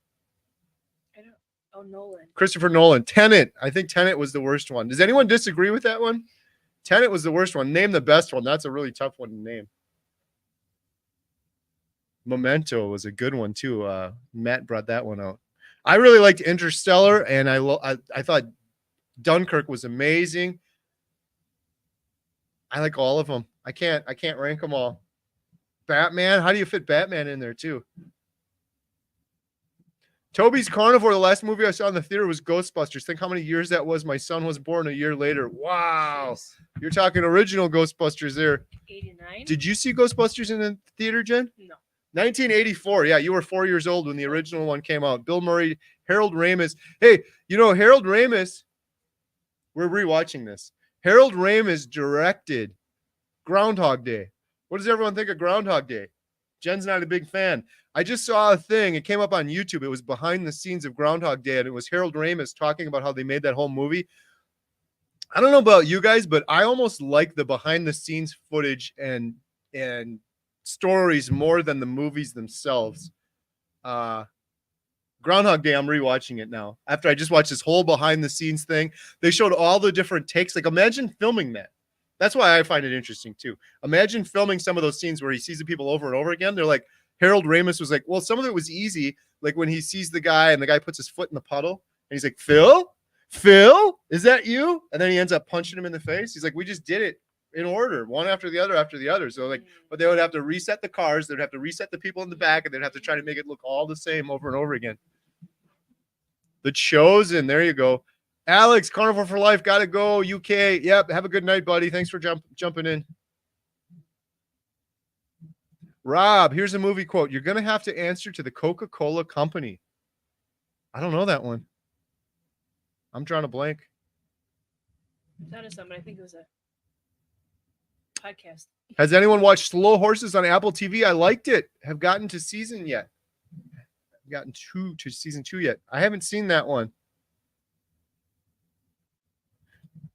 Oh, Nolan.
Christopher Nolan. Tenet. I think Tenet was the worst one. Does anyone disagree with that one? Tenet was the worst one. Name the best one. That's a really tough one to name. Memento was a good one too. Matt brought that one out. I really liked Interstellar, and I thought Dunkirk was amazing. I like all of them. I can't rank them all. Batman. How do you fit Batman in there too? Toby's Carnivore, the last movie I saw in the theater was Ghostbusters. Think how many years that was. My son was born a year later. Wow.
Jeez.
You're talking original Ghostbusters there.
89?
Did you see Ghostbusters in the theater, Jen?
No.
1984. Yeah, you were 4 years old when the original one came out. Bill Murray, Harold Ramis. Hey, you know, Harold Ramis, we're rewatching this. Harold Ramis directed Groundhog Day. What does everyone think of Groundhog Day? Jen's not a big fan. I just saw a thing. It came up on YouTube. It was behind the scenes of Groundhog Day, and it was Harold Ramis talking about how they made that whole movie. I don't know about you guys, but I almost like the behind the scenes footage and stories more than the movies themselves. Groundhog Day, I'm rewatching it now. After I just watched this whole behind the scenes thing, they showed all the different takes. Like, imagine filming that. That's why I find it interesting too. Imagine filming some of those scenes where he sees the people over and over again. They're like, Harold Ramis was like, well, some of it was easy. Like when he sees the guy and the guy puts his foot in the puddle and he's like, Phil, is that you? And then he ends up punching him in the face. He's like, we just did it in order, one after the other. So like, but they would have to reset the cars. They'd have to reset the people in the back, and they'd have to try to make it look all the same over and over again. The Chosen, there you go. Alex, Carnivore for Life, gotta go. UK, yep. Have a good night, buddy. Thanks for jumping in. Rob, here's a movie quote. You're gonna have to answer to the Coca-Cola Company. I don't know that one. I'm drawing a blank.
That is something. I think it was a podcast.
Has anyone watched Slow Horses on Apple TV? I liked it. Have gotten to season yet? Gotten to season 2 yet? I haven't seen that one.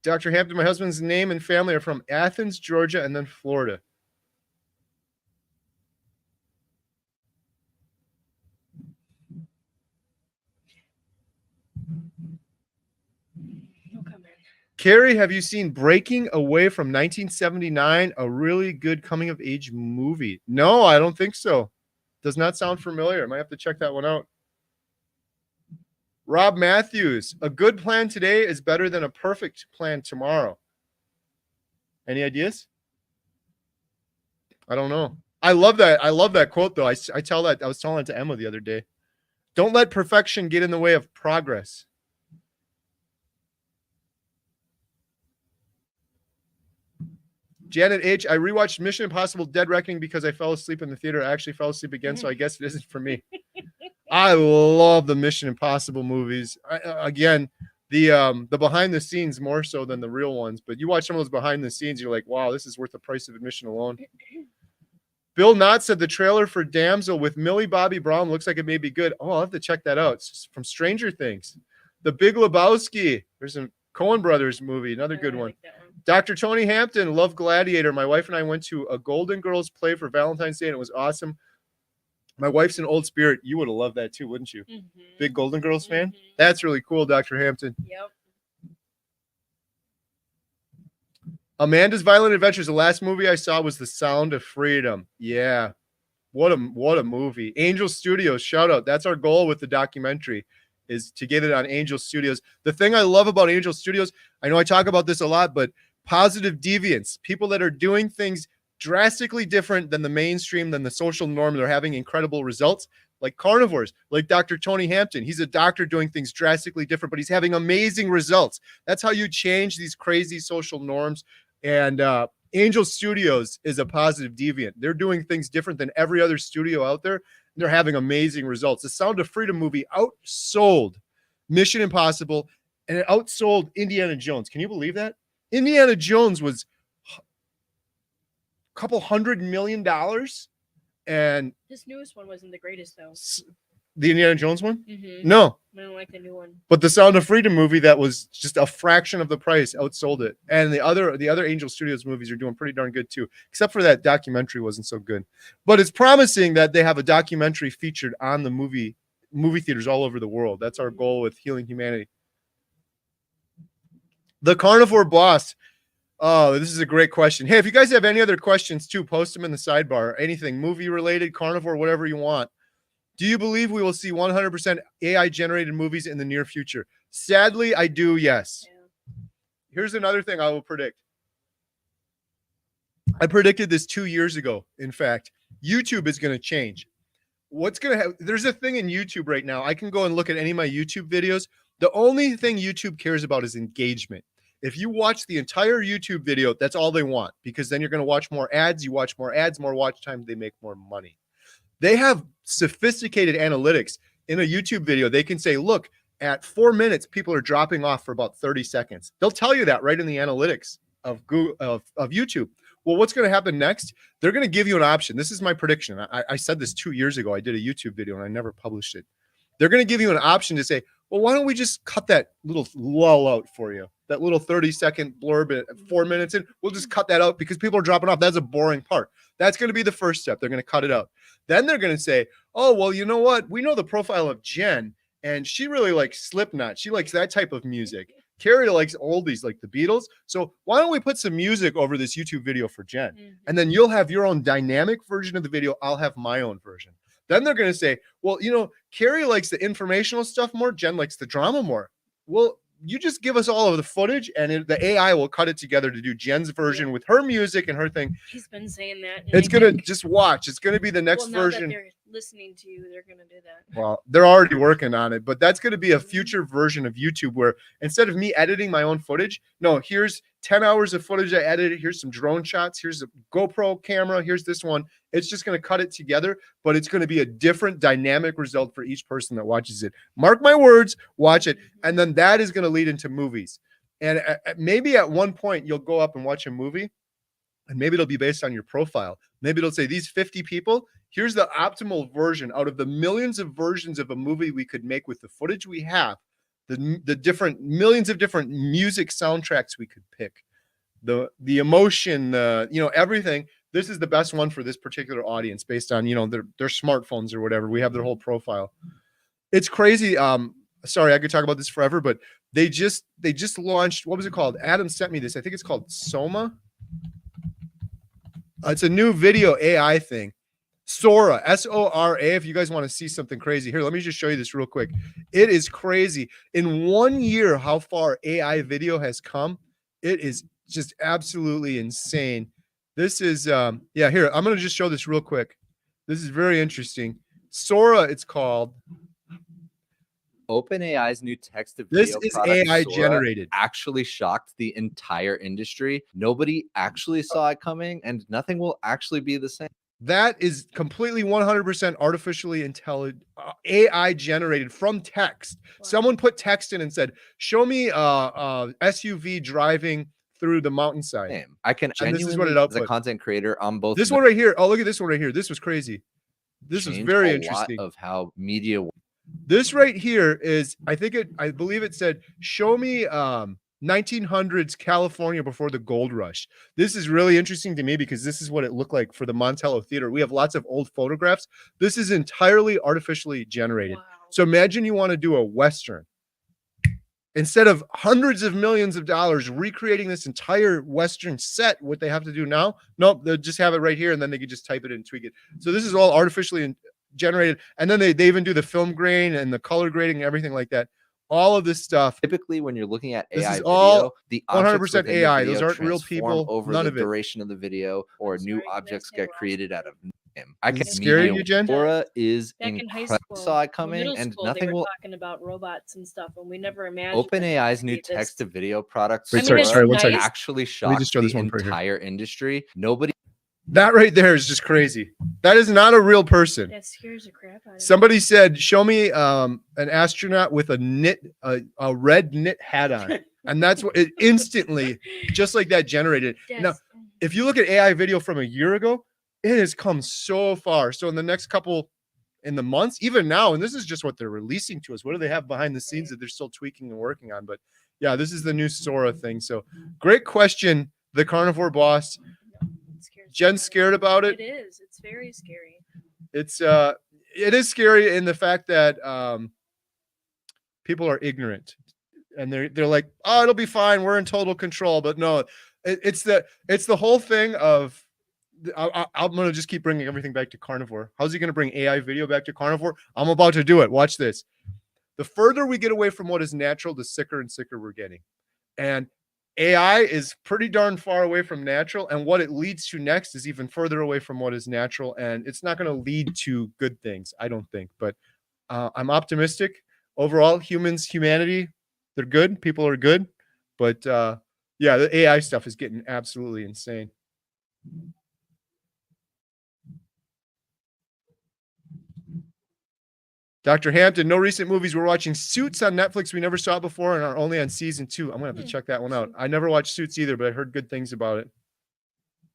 Dr. Hampton, my husband's name and family are from Athens, Georgia, and then Florida.
No comment.
Carrie, have you seen Breaking Away from 1979? A really good coming of age movie. No, I don't think so. Does not sound familiar. I might have to check that one out. Rob Matthews, a good plan today is better than a perfect plan tomorrow. Any ideas? I don't know. I love that. I love that quote, though. I tell that. I was telling it to Emma the other day. Don't let perfection get in the way of progress. Janet H., I rewatched Mission Impossible Dead Reckoning because I fell asleep in the theater. I actually fell asleep again, so I guess it isn't for me. I love the Mission Impossible movies. Again, the behind the scenes more so than the real ones. But you watch some of those behind the scenes, you're like, wow, this is worth the price of admission alone. Bill Knott said the trailer for Damsel with Millie Bobby Brown looks like it may be good. Oh, I'll have to check that out. It's from Stranger Things. The Big Lebowski. There's a Coen Brothers movie, another good one.
Like that one.
Dr. Tony Hampton, love Gladiator. My wife and I went to a Golden Girls play for Valentine's Day, and it was awesome. My wife's an old spirit. You would have loved that too, wouldn't you?
Mm-hmm.
Big Golden Girls fan?
Mm-hmm.
That's really cool, Dr. Hampton.
Yep.
Amanda's Violent Adventures. The last movie I saw was The Sound of Freedom. Yeah. What a movie. Angel Studios, shout out. That's our goal with the documentary, is to get it on Angel Studios. The thing I love about Angel Studios, I know I talk about this a lot, but positive deviants, people that are doing things drastically different than the mainstream, than the social norm, they're having incredible results, like carnivores, like Dr. Tony Hampton. He's a doctor doing things drastically different, but he's having amazing results. That's how you change these crazy social norms. And Angel Studios is a positive deviant. They're doing things different than every other studio out there. They're having amazing results. The Sound of Freedom movie outsold Mission Impossible, and it outsold Indiana Jones. Can you believe that? Indiana Jones was a couple $100 million, and
This newest one wasn't the greatest though.
the Indiana Jones one?
Mm-hmm.
No,
I don't like the new one.
but the Sound of Freedom movie that was just a fraction of the price outsold it. And the other Angel Studios movies are doing pretty darn good too, except for that documentary wasn't so good. But it's promising that they have a documentary featured on the movie theaters all over the world. That's our goal with Healing Humanity. The Carnivore Boss. Oh, this is a great question. Hey, if you guys have any other questions too, post them in the sidebar. Anything movie related, carnivore, whatever you want. Do you believe we will see 100% AI generated movies in the near future? Sadly, I do, yes.
Yeah.
Here's another thing I will predict. I predicted this 2 years ago. In fact, YouTube is going to change. what's going to happen? There's a thing in YouTube right now. I can go and look at any of my YouTube videos. The only thing YouTube cares about is engagement. If you watch the entire YouTube video, that's all they want, because then you're going to watch more ads. You watch more ads, more watch time, they make more money. They have sophisticated analytics in a YouTube video. They can say, look, at 4 minutes, people are dropping off for about 30 seconds. They'll tell you that right in the analytics of Google, of YouTube. Well, what's going to happen next? They're going to give you an option. This is my prediction. I said this 2 years ago. I did a YouTube video and I never published it. They're going to give you an option to say, well, why don't we just cut that little lull out for you? That little 30-second blurb at 4 minutes in, we'll just cut that out because people are dropping off. That's a boring part. That's going to be the first step. They're going to cut it out. Then they're going to say, oh, well, you know what? We know the profile of Jen, and she really likes Slipknot. She likes that type of music. Carrie likes oldies like the Beatles. So why don't we put some music over this YouTube video for Jen? And then you'll have your own dynamic version of the video. I'll have my own version. Then they're going to say, well, you know, Carrie likes the informational stuff more. Jen likes the drama more. Well, you just give us all of the footage and the AI will cut it together to do Jen's version with her music and her thing.
He's been saying that.
It's going to just watch. It's going to be the next version.
That they're listening to you, they're going to do that.
Well, they're already working on it, but that's going to be a future version of YouTube where instead of me editing my own footage, no, here's 10 hours of footage I edited. Here's some drone shots. Here's a GoPro camera. Here's this one. It's just going to cut it together, but it's going to be a different dynamic result for each person that watches it. Mark my words, watch it. And then that is going to lead into movies. And maybe at one point you'll go up and watch a movie and maybe it'll be based on your profile. Maybe it'll say these 50 people, here's the optimal version out of the millions of versions of a movie we could make with the footage we have, the different millions of different music soundtracks we could pick, the emotion, you know, everything. This is the best one for this particular audience based on, you know, their smartphones or whatever. We have their whole profile. It's crazy. Sorry, I could talk about this forever, but they just launched, what was it called? Adam sent me this. I think it's called Soma. It's a new video AI thing. Sora, Sora. If you guys want to see something crazy, here, let me just show you this real quick. It is crazy. In 1 year, how far AI video has come. It is just absolutely insane. This is, yeah, here, I'm going to just show this real quick. This is very interesting. Sora, it's called.
OpenAI's new text-to-video
This is
product,
AI
Sora,
generated.
actually shocked the entire industry. Nobody actually saw it coming, and nothing will actually be the same.
That is completely 100% artificially intelligent, AI generated from text.
Wow.
Someone put text in and said, show me SUV driving through the mountainside.
I can
And this is what
genuinely,
it
as
output.
a content creator on both.
This one right here. Oh, look at this one right here. This was crazy. This was
change
very
a
interesting.
lot of how media.
This right here is, I believe it said, show me 1900s California before the gold rush. This is really interesting to me because this is what it looked like for the Montello Theater. We have lots of old photographs. This is entirely artificially generated.
Wow.
So imagine you want to do a Western. Instead of hundreds of millions of dollars recreating this entire Western set, what they have to do now, nope, they'll just have it right here and then they can just type it in and tweak it. So this is all artificially generated. And then they even do the film grain and the color grading and everything like that. All of this stuff.
Typically, when you're looking at
This
AI
is
video,
all
the
100%
objects within the
AI.
video
Those aren't real
transform
people.
over
None
the
of it.
duration of the video, or
I'm
new
sorry,
objects
that's
get
never
created out of him.
Is it scary, you, Jen?
Sora is
Back in high
incredible.
school,
Saw it
well,
coming,
middle
and
school,
nothing
they were
will.
talking about robots and stuff, and we never imagined.
OpenAI's new
it'd be this-
text-to-video product,
Wait,
Sora,
sorry, one
nice.
second.
actually
Let me
shocked
just show this
the
one right here.
entire industry. Nobody
That right there is just crazy. That is not a real person.
That scares the crap out of me.
Somebody said, show me an astronaut with a red knit hat on. And that's what it instantly, just like that, generated.
Yes.
Now, if you look at AI video from a year ago, it has come so far. So in the next couple, in the months, even now, and this is just what they're releasing to us. What do they have behind the scenes that they're still tweaking and working on? But yeah, this is the new Sora thing. So great question, the carnivore boss.
It scares
Jen's
me.
scared about it.
It is. It's very scary.
It is scary in the fact that people are ignorant and they're like, oh, it'll be fine, we're in total control. But no, it's the whole thing of I'm gonna just keep bringing everything back to carnivore. How's he gonna bring AI video back to carnivore? I'm about to do it. Watch this. The further we get away from what is natural, the sicker and sicker we're getting. And AI is pretty darn far away from natural, and what it leads to next is even further away from what is natural, and it's not going to lead to good things, I don't think. But I'm optimistic. Overall, humanity, they're good. People are good. But yeah, the AI stuff is getting absolutely insane. Dr. Hampton, no recent movies. We're watching Suits on Netflix. We never saw it before and are only on season 2. I'm going to have to check that one out. I never watched Suits either, but I heard good things about it.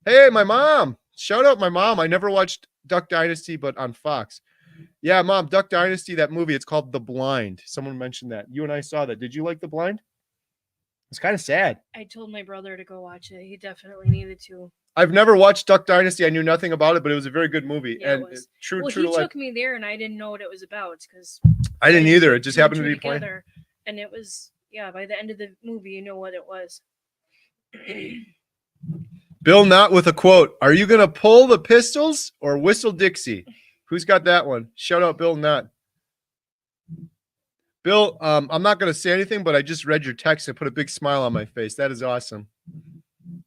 Hey, my mom. Shout out my mom. I never watched Duck Dynasty, but on Fox. Yeah, Mom, Duck Dynasty, that movie, it's called The Blind. Someone mentioned that. You and I saw that. Did you like The Blind? It's kind of sad.
I told my brother to go watch it. He definitely needed to.
I've never watched Duck Dynasty. I knew nothing about it, but it was a very good movie.
Yeah,
and
it was.
true
Well,
to
he
life.
took me there, and I didn't know what it was about because
I didn't either. It just happened to be playing.
together, and it was by the end of the movie, you know what it was.
Bill Knott with a quote. Are you going to pull the pistols or whistle Dixie? Who's got that one? Shout out Bill Knott. Bill, I'm not going to say anything, but I just read your text and put a big smile on my face. That is awesome.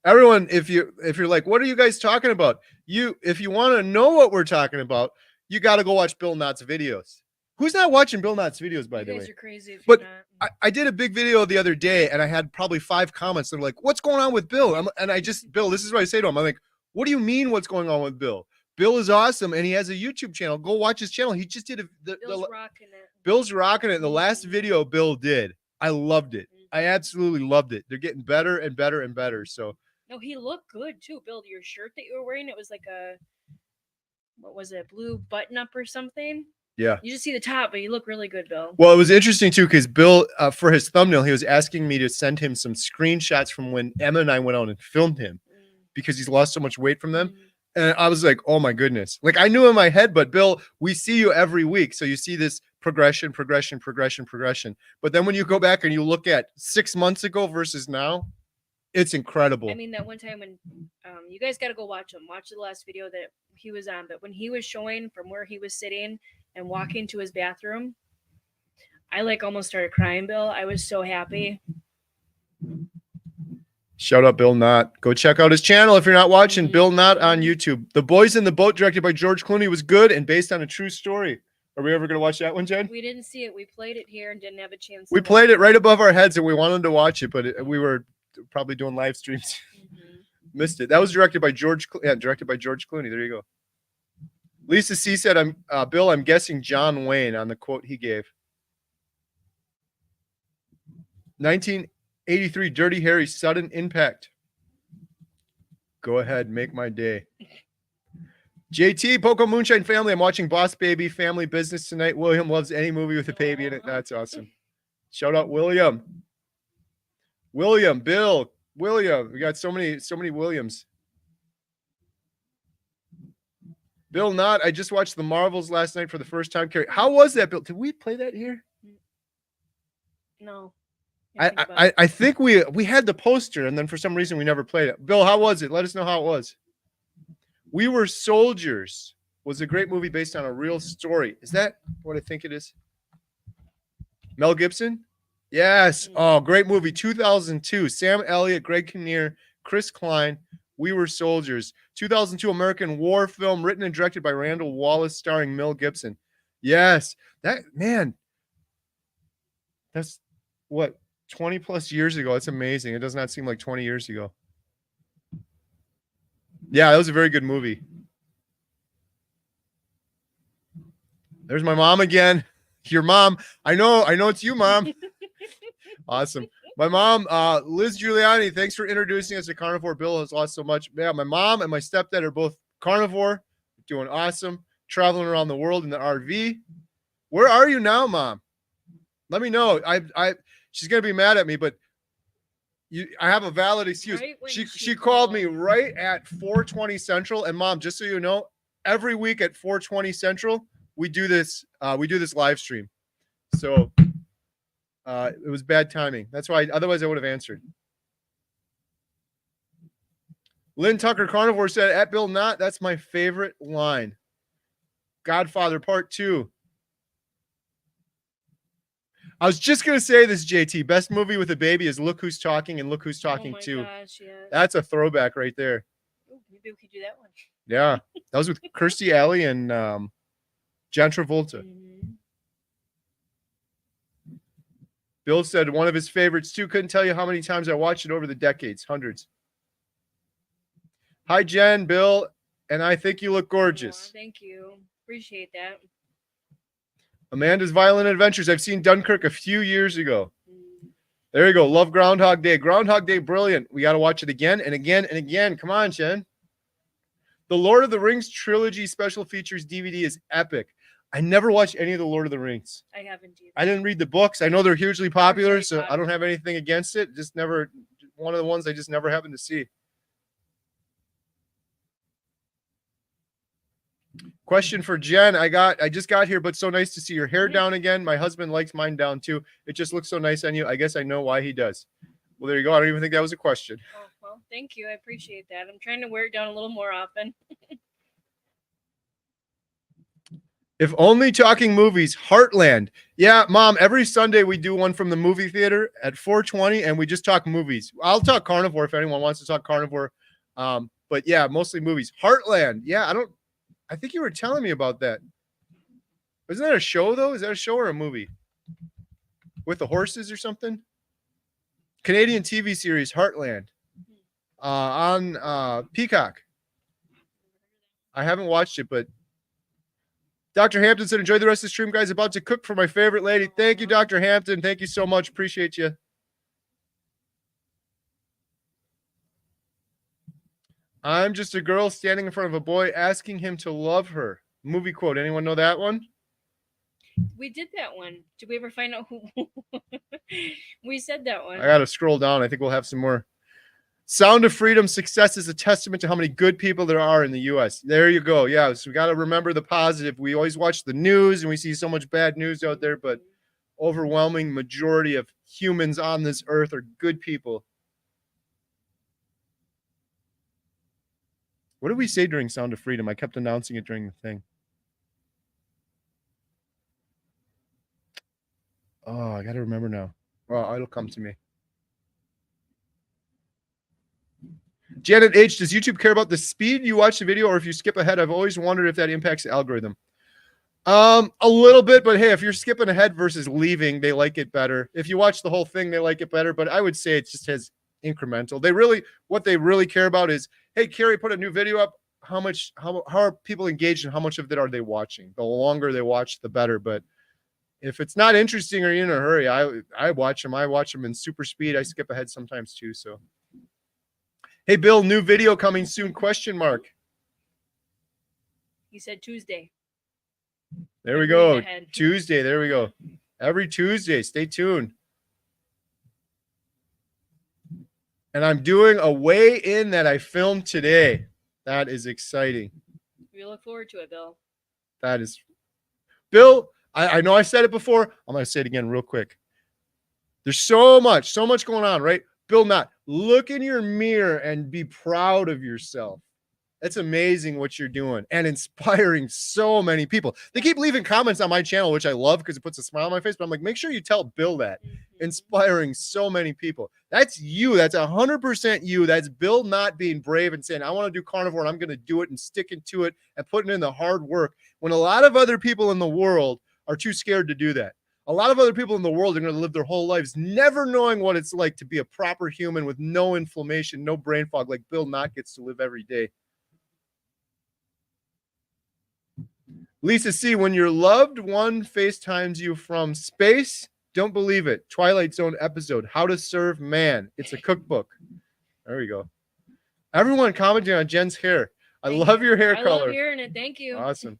Everyone, if you're like, what are you guys talking about? If you want to know what we're talking about, you got to go watch Bill Knott's videos. Who's not watching Bill Knott's videos, by the way?
You guys are crazy if
But
you're not.
I did a big video the other day, and I had probably 5 comments that were like, what's going on with Bill? Bill, this is what I say to him. I'm like, what do you mean what's going on with Bill? Bill is awesome, and he has a YouTube channel. Go watch his channel. He just did
Bill's rocking it.
Bill's rocking it. The last video Bill did, I loved it. I absolutely loved it. They're getting better and better and better. So
No, he looked good too. Bill, your shirt that you were wearing, it was like what was it, blue button up or something?
yeah.
You just see the top, but you look really good, Bill.
Well, it was interesting too because Bill, for his thumbnail, he was asking me to send him some screenshots from when Emma and I went out and filmed him because he's lost so much weight from them. And I was like, oh my goodness. Like I knew in my head, but Bill, we see you every week. So you see this progression. But then when you go back and you look at 6 months ago versus now, it's incredible.
I mean, that one time when you guys got to go watch him. Watch the last video that he was on. But when he was showing from where he was sitting and walking to his bathroom, I almost started crying, Bill. I was so happy.
Shout out Bill Knott. Go check out his channel if you're not watching. Bill Knott on YouTube. The Boys in the Boat, directed by George Clooney, was good and based on a true story. Are we ever going to watch that one, Jen?
We didn't see it. We played it here and didn't have a chance.
We played it right above our heads and we wanted to watch it, but we were probably doing live streams. Missed it. That was directed by George Clooney. There you go. Lisa C said, Bill, I'm guessing John Wayne on the quote he gave. 1983, Dirty Harry, Sudden Impact. Go ahead, make my day. JT, Poco Moonshine Family. I'm watching Boss Baby Family Business tonight. William loves any movie with a baby in it. That's awesome. Shout out William. Bill, William. We got so many Williams. Bill Knott, I just watched The Marvels last night for the first time. Carrie, how was that, Bill? Did we play that here?
No.
I think we had the poster, and then for some reason we never played it. Bill, how was it? Let us know how it was. We Were Soldiers was a great movie based on a real story. Is that what I think it is? Mel Gibson? Yes. Oh, great movie. 2002. Sam Elliott, Greg Kinnear, Chris Klein. We Were Soldiers. 2002 American war film written and directed by Randall Wallace, starring Mel Gibson. Yes. That's what, 20 plus years ago. It's amazing. It does not seem like 20 years ago. Yeah, that was a very good movie. There's my mom again. Your mom. I know it's you, Mom. Awesome. My mom, Liz Giuliani, thanks for introducing us to Carnivore. Bill has lost so much. Yeah, my mom and my stepdad are both carnivore, doing awesome, traveling around the world in the RV. Where are you now, Mom? Let me know. She's gonna be mad at me, but I have a valid excuse.
Right when
She called me right at 4:20 Central, and Mom, just so you know, every week at 4:20 Central, we do this live stream. So it was bad timing. That's why. Otherwise, I would have answered. Lynn Tucker Carnivore said, "At Bill Knott, that's my favorite line." Godfather Part 2. I was just gonna say this, JT. Best movie with a baby is Look Who's Talking and Look Who's Talking
Oh my
Too.
gosh, yes.
That's a throwback right there.
Ooh, maybe we could do that one.
Yeah, that was with Kirstie Alley and John Travolta.
Mhm.
Bill said one of his favorites too. Couldn't tell you how many times I watched it over the decades, hundreds. Hi, Jen, Bill, and I think you look gorgeous.
Aw, thank you. Appreciate that.
Amanda's Violent Adventures. I've seen Dunkirk a few years ago.
Mm.
There you go. Love Groundhog Day. Groundhog Day, brilliant. We got to watch it again and again and again. Come on, Jen. The Lord of the Rings trilogy special features DVD is epic. I never watched any of the Lord of the Rings.
I haven't either.
I didn't read the books. I know they're hugely popular,
Very
so I don't have anything against it. Just never, one of the ones I just never happened to see. Question for Jen. I just got here, but so nice to see your hair down again. My husband likes mine down too. It just looks so nice on you. I guess I know why he does. Well, there you go. I don't even think that was a question.
Oh, well, thank you. I appreciate that. I'm trying to wear it down a little more often.
If only talking movies, Heartland. Yeah, Mom, every Sunday we do one from the movie theater at 4:20, and we just talk movies. I'll talk Carnivore if anyone wants to talk Carnivore. But yeah, mostly movies. Heartland. Yeah, I think you were telling me about that. Isn't that a show, though? Is that a show or a movie? With the horses or something? Canadian TV series, Heartland. On Peacock. I haven't watched it, but Dr. Hampton said, enjoy the rest of the stream, guys. About to cook for my favorite lady. Thank you, Dr. Hampton. Thank you so much. Appreciate you. I'm just a girl standing in front of a boy asking him to love her. Movie quote. Anyone know that one?
We did that one. Did we ever find out who? We said that one.
I got to scroll down. I think we'll have some more. Sound of Freedom success is a testament to how many good people there are in the U.S. There you go. Yeah, so we got to remember the positive. We always watch the news and we see so much bad news out there, but overwhelming majority of humans on this earth are good people. What did we say during Sound of Freedom? I kept announcing it during the thing. Oh, I got to remember now. Well, it'll come to me. Janet H, does YouTube care about the speed you watch the video or if you skip ahead? I've always wondered if that impacts the algorithm. A little bit, but hey, if you're skipping ahead versus leaving, they like it better. If you watch the whole thing, they like it better, but I would say it just has incremental. What they really care about is, hey, Carrie put a new video up. How are people engaged and how much of it are they watching? The longer they watch, the better. But if it's not interesting or you're in a hurry, I watch them. I watch them in super speed. I skip ahead sometimes too. So, hey, Bill, new video coming soon? Question mark.
He said Tuesday.
There we go.
Ahead.
Tuesday. There we go. Every Tuesday. Stay tuned. And I'm doing a weigh-in that I filmed today. That is exciting.
We look forward to it, Bill.
That is. Bill, I know I said it before. I'm going to say it again real quick. There's so much going on, right? Bill, look in your mirror and be proud of yourself. It's amazing what you're doing and inspiring so many people. They keep leaving comments on my channel, which I love because it puts a smile on my face. But I'm like, make sure you tell Bill that. Inspiring so many people. That's you. That's 100% you. That's Bill not being brave and saying, I want to do carnivore and I'm going to do it and sticking to it and putting in the hard work when a lot of other people in the world are too scared to do that. A lot of other people in the world are going to live their whole lives never knowing what it's like to be a proper human with no inflammation, no brain fog, like Bill Knott gets to live every day. Lisa C, when your loved one FaceTimes you from space, don't believe it. Twilight Zone episode, How to Serve Man. It's a cookbook. There we go. Everyone commenting on Jen's hair. I love your hair color.
I love hearing it. Thank you.
Awesome.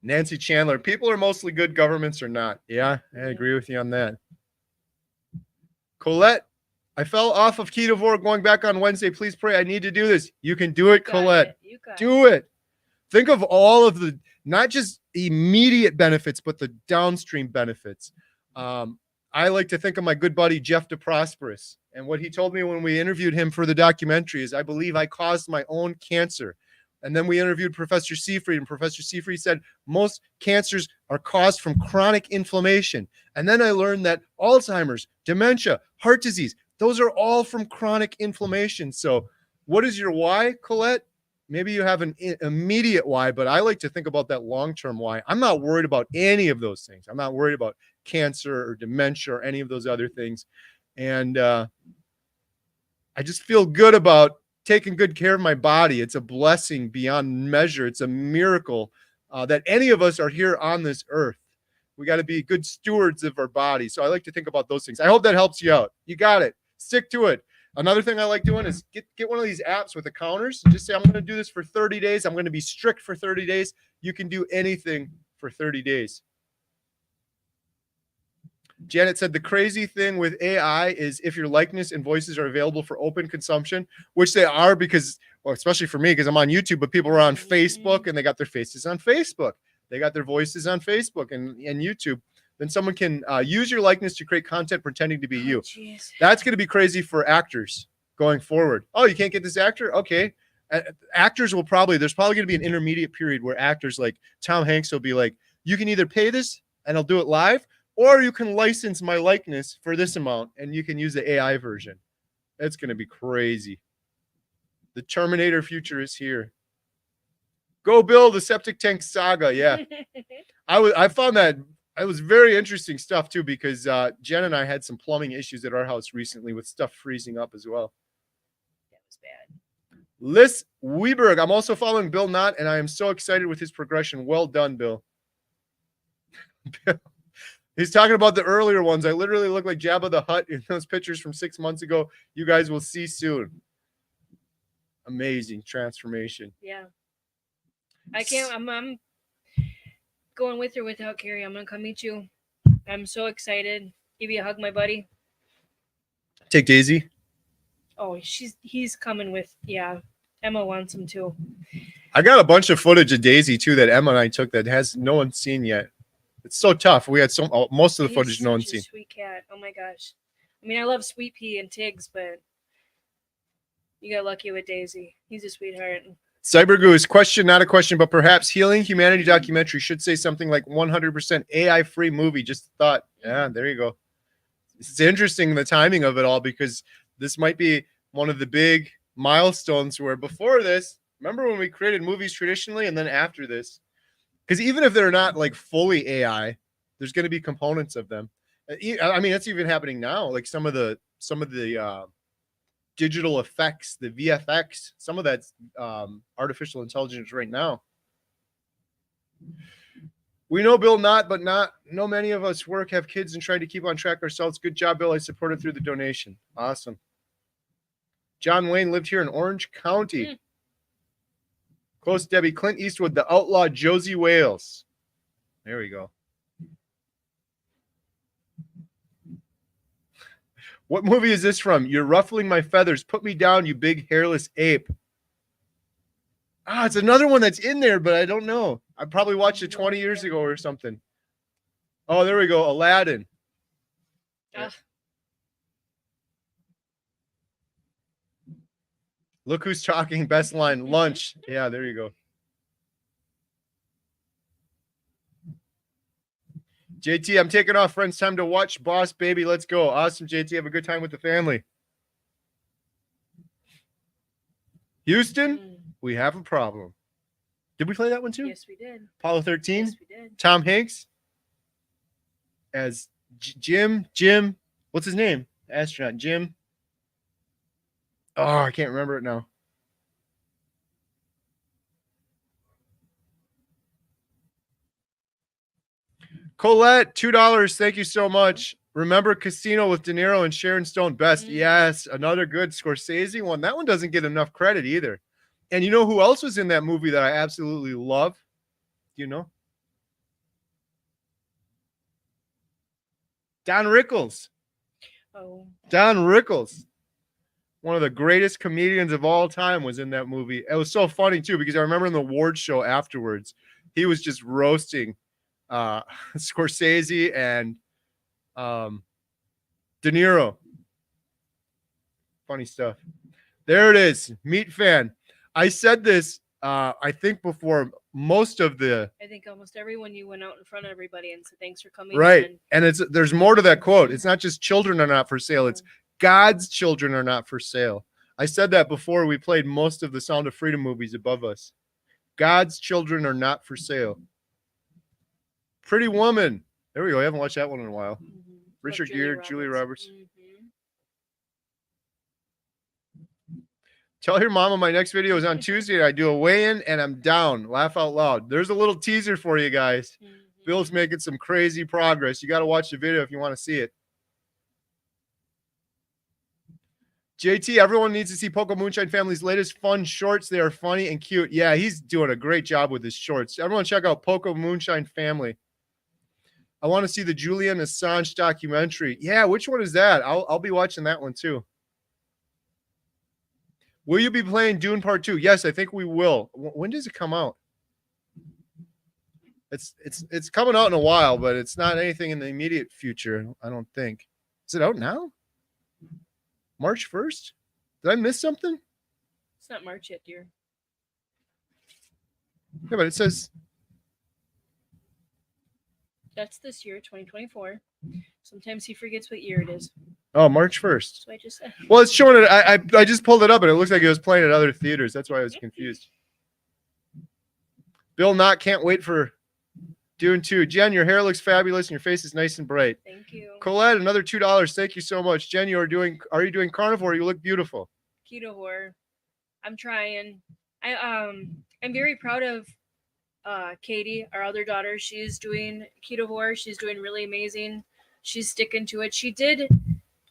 Nancy Chandler, people are mostly good, governments are not. Yeah, I agree with you on that. Colette, I fell off of Ketovore going back on Wednesday. Please pray. I need to do this. You can do it, Colette. Do it. Think of all of the, not just immediate benefits, but the downstream benefits. I like to think of my good buddy, Jeff DeProsperous. And what he told me when we interviewed him for the documentary is, I believe I caused my own cancer. And then we interviewed Professor Seafried, and Professor Seafried said most cancers are caused from chronic inflammation. And then I learned that Alzheimer's, dementia, heart disease, those are all from chronic inflammation. So what is your why, Colette? Maybe you have an immediate why, but I like to think about that long-term why. I'm not worried about any of those things. I'm not worried about cancer or dementia or any of those other things. And I just feel good about taking good care of my body. It's a blessing beyond measure. It's a miracle that any of us are here on this earth. We got to be good stewards of our body. So I like to think about those things. I hope that helps you out. You got it. Stick to it. Another thing I like doing is get one of these apps with the counters. Just say, I'm going to do this for 30 days. I'm going to be strict for 30 days. You can do anything for 30 days. Janet said the crazy thing with AI is if your likeness and voices are available for open consumption, which they are because, well, especially for me, because I'm on YouTube, but people are on Facebook and they got their faces on Facebook. They got their voices on Facebook and YouTube. Then someone can use your likeness to create content pretending to be you.
Geez.
That's going to be crazy for actors going forward. Oh, you can't get this actor? Okay. Actors will there's probably going to be an intermediate period where actors like Tom Hanks will be like, you can either pay this and I'll do it live, or you can license my likeness for this amount and you can use the AI version. It's going to be crazy. The Terminator future is here. Go Bill, the septic tank saga. Yeah. I found that it was very interesting stuff too, because Jen and I had some plumbing issues at our house recently with stuff freezing up as well.
That was bad.
Liz Weberg. I'm also following Bill Knott, and I am so excited with his progression. Well done, Bill. He's talking about the earlier ones. I literally look like Jabba the Hutt in those pictures from 6 months ago. You guys will see soon. Amazing transformation.
Yeah. I can't. I'm going with or without Carrie. I'm gonna come meet you. I'm so excited. Give you a hug, my buddy.
Take Daisy.
Oh, he's coming with. Yeah, Emma wants him too.
I got a bunch of footage of Daisy too that Emma and I took that has no one seen yet. It's so tough. We had most of the footage
He's
no one's
such a
seen.
Sweet cat. Oh my gosh. I mean, I love Sweet Pea and Tiggs, but you got lucky with Daisy. He's a sweetheart.
Cyber Goose, question, not a question, but perhaps Healing Humanity documentary should say something like 100% AI free movie. Just thought, yeah, there you go. It's interesting the timing of it all, because this might be one of the big milestones where before this, remember when we created movies traditionally, and then after this, because even if they're not like fully AI, there's going to be components of them. I mean, that's even happening now. Like some of the digital effects, the VFX, some of that's artificial intelligence right now. We know Bill Knott, but no many of us work, have kids, and try to keep on track ourselves. Good job, Bill. I supported through the donation. Awesome. John Wayne lived here in Orange County. Close, Debbie. Clint Eastwood, the outlaw Josie Wales. There we go. What movie is this from? You're ruffling my feathers. Put me down, you big hairless ape. It's another one that's in there, but I don't know. I probably watched it 20 years ago or something. Oh, there we go. Aladdin. Look who's talking. Best line. Lunch. Yeah, there you go. JT, I'm taking off, friends. Time to watch Boss Baby. Let's go. Awesome, JT. Have a good time with the family. Houston, we have a problem. Did we play that one too?
Yes, we did.
Apollo 13?
Yes, we did.
Tom Hanks as Jim. What's his name? Astronaut. Jim. Oh, I can't remember it now. Colette, $2. Thank you so much. Remember Casino with De Niro and Sharon Stone? Best. Yes, another good Scorsese one. That one doesn't get enough credit either. And you know who else was in that movie that I absolutely love? Do you know? Don Rickles.
Oh.
Don Rickles. One of the greatest comedians of all time was in that movie. It was so funny too, because I remember in the award show afterwards, he was just roasting Scorsese and De Niro. Funny stuff. There it is. Meat fan. I said this I think before most of the
I think almost everyone you went out in front of everybody and said thanks for coming.
right,
in.
and there's more to that quote. It's not just children are not for sale; it's God's children are not for sale. I said that before we played most of the Sound of Freedom movies above us. God's children are not for sale. Pretty Woman. There we go. I haven't watched that one in a while.
Mhm.
Richard
Love
Gere, Julia Roberts.
Mhm.
Tell your mama my next video is on Tuesday. I do a weigh-in and I'm down. Laugh out loud. There's a little teaser for you guys.
Mhm.
Bill's making some crazy progress. You got to watch the video if you want to see it. JT, everyone needs to see Poco Moonshine Family's latest fun shorts. They are funny and cute. Yeah, he's doing a great job with his shorts. Everyone check out Poco Moonshine Family. I want to see the Julian Assange documentary. Yeah, which one is that? I'll be watching that one too. Will you be playing Dune Part 2? Yes, I think we will. When does it come out? It's coming out in a while, but it's not anything in the immediate future, I don't think. Is it out now? March 1st? Did I miss something?
It's not March yet, dear.
Yeah, but it says
That's this year, 2024. Sometimes he forgets what year it is.
oh, March 1st.
That's what I just said.
Well, it's showing it. I just pulled it up and it looks like it was playing at other theaters. That's why I was confused. Bill Knott can't wait for Dune 2. Jen, your hair looks fabulous and your face is nice and bright.
Thank you.
Colette, another $2. Thank you so much. Jen, are you doing carnivore? You look beautiful.
Keto whore. I'm trying. I'm very proud of Katie, our other daughter. She's doing ketovore. She's doing really amazing. She's sticking to it. She did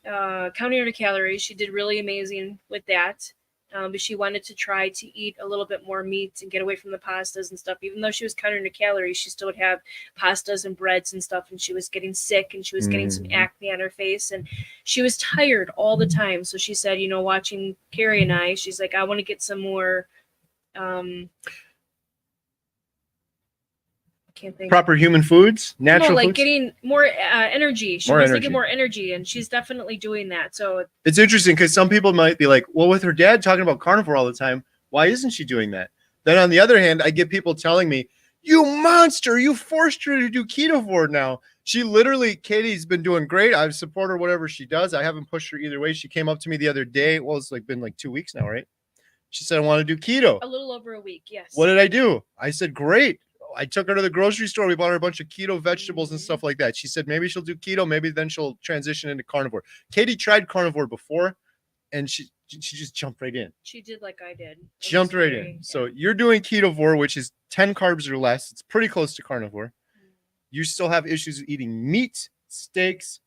counting her calories. She did really amazing with that. But she wanted to try to eat a little bit more meat and get away from the pastas and stuff. Even though she was counting her calories, she still would have pastas and breads and stuff. And she was getting sick and she was getting some acne on her face. And she was tired all the time. So she said, watching Carrie and I, she's like, I want to get some more can't think.
Proper human foods, natural
like
foods.
getting more energy. She
More
wants to
energy.
get more energy, and she's definitely doing that. So
It's interesting because some people might be like, well, with her dad talking about carnivore all the time, why isn't she doing that? Then on the other hand, I get people telling me, you monster, you forced her to do ketovore now. She literally, Katie's been doing great. I support her whatever she does. I haven't pushed her either way. She came up to me the other day. Well, it's been 2 weeks now, right? She said, I want to do keto.
a little over a week, yes.
What did I do? I said, great. I took her to the grocery store. We bought her a bunch of keto vegetables and stuff like that. She said maybe she'll do keto. Maybe then she'll transition into carnivore. Katie tried carnivore before, and she just jumped right in.
She did like I did.
Jumped right in. So you're doing ketovore, which is 10 carbs or less. It's pretty close to carnivore. You still have issues with eating meat, steaks.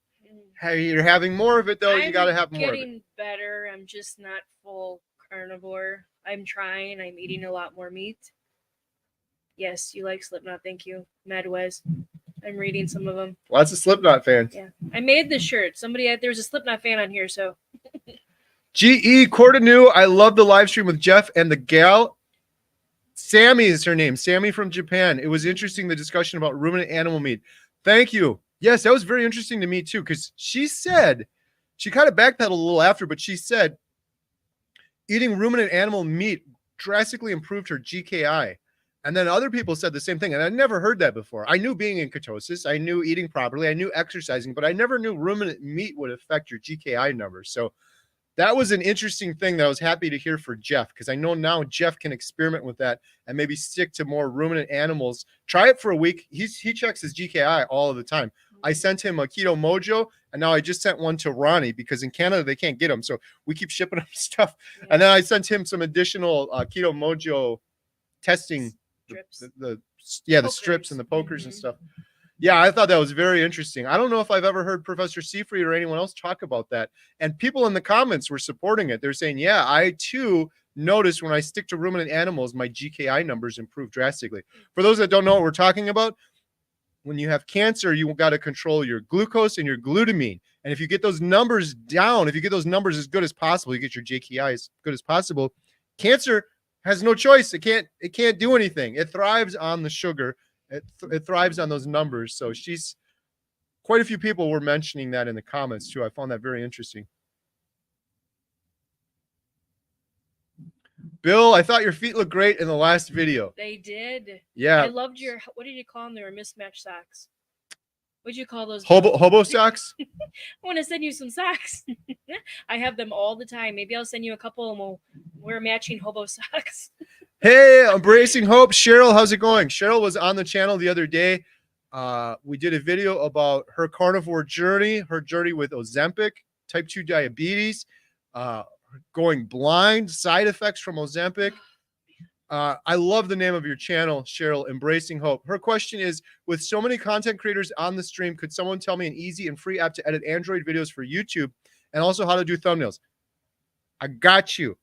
Hey, you're having more of it, though. You got to have more of it.
getting better. I'm just not full carnivore. I'm trying. I'm eating a lot more meat. Yes, you like Slipknot. Thank you, Madwez. I'm reading some of them.
Lots of Slipknot fans.
Yeah, I made this shirt. There's a Slipknot fan on here, so.
GE Cordonu, I love the live stream with Jeff and the gal. Sammy is her name. Sammy from Japan. It was interesting, the discussion about ruminant animal meat. Thank you. Yes, that was very interesting to me too, because she said, she kind of backpedaled a little after, but she said eating ruminant animal meat drastically improved her GKI. And then other people said the same thing. And I never heard that before. I knew being in ketosis, I knew eating properly, I knew exercising, but I never knew ruminant meat would affect your GKI numbers. So that was an interesting thing that I was happy to hear for Jeff, because I know now Jeff can experiment with that and maybe stick to more ruminant animals. Try it for a week. He checks his GKI all of the time. I sent him a Keto Mojo, and now I just sent one to Ronnie because in Canada they can't get them. So we keep shipping him stuff.
Yeah.
And then I sent him some additional Keto Mojo testing.
Strips.
The
Pokers.
strips and the pokers and stuff. Yeah, I thought that was very interesting. I don't know if I've ever heard Professor Seafried or anyone else talk about that. And people in the comments were supporting it. They're saying, yeah, I too noticed when I stick to ruminant animals, my GKI numbers improve drastically. For those that don't know what we're talking about, when you have cancer, you got to control your glucose and your glutamine. And if you get those numbers down, if you get those numbers as good as possible, you get your GKI as good as possible. Cancer has no choice. It can't do anything. It thrives on the sugar. It thrives on those numbers. So quite a few people were mentioning that in the comments too. I found that very interesting. Bill, I thought your feet looked great in the last video.
They did.
Yeah.
I loved your, what did you call them? They were mismatched socks. What'd you call those?
Hobo socks?
I want to send you some socks. I have them all the time. Maybe I'll send you a couple and we'll wear matching hobo socks.
Hey, Embracing Hope. Cheryl, how's it going? Cheryl was on the channel the other day. We did a video about her carnivore journey, her journey with Ozempic, type 2 diabetes, going blind, side effects from Ozempic. I love the name of your channel, Cheryl, Embracing Hope. Her question is, with so many content creators on the stream, could someone tell me an easy and free app to edit Android videos for YouTube and also how to do thumbnails? I got you.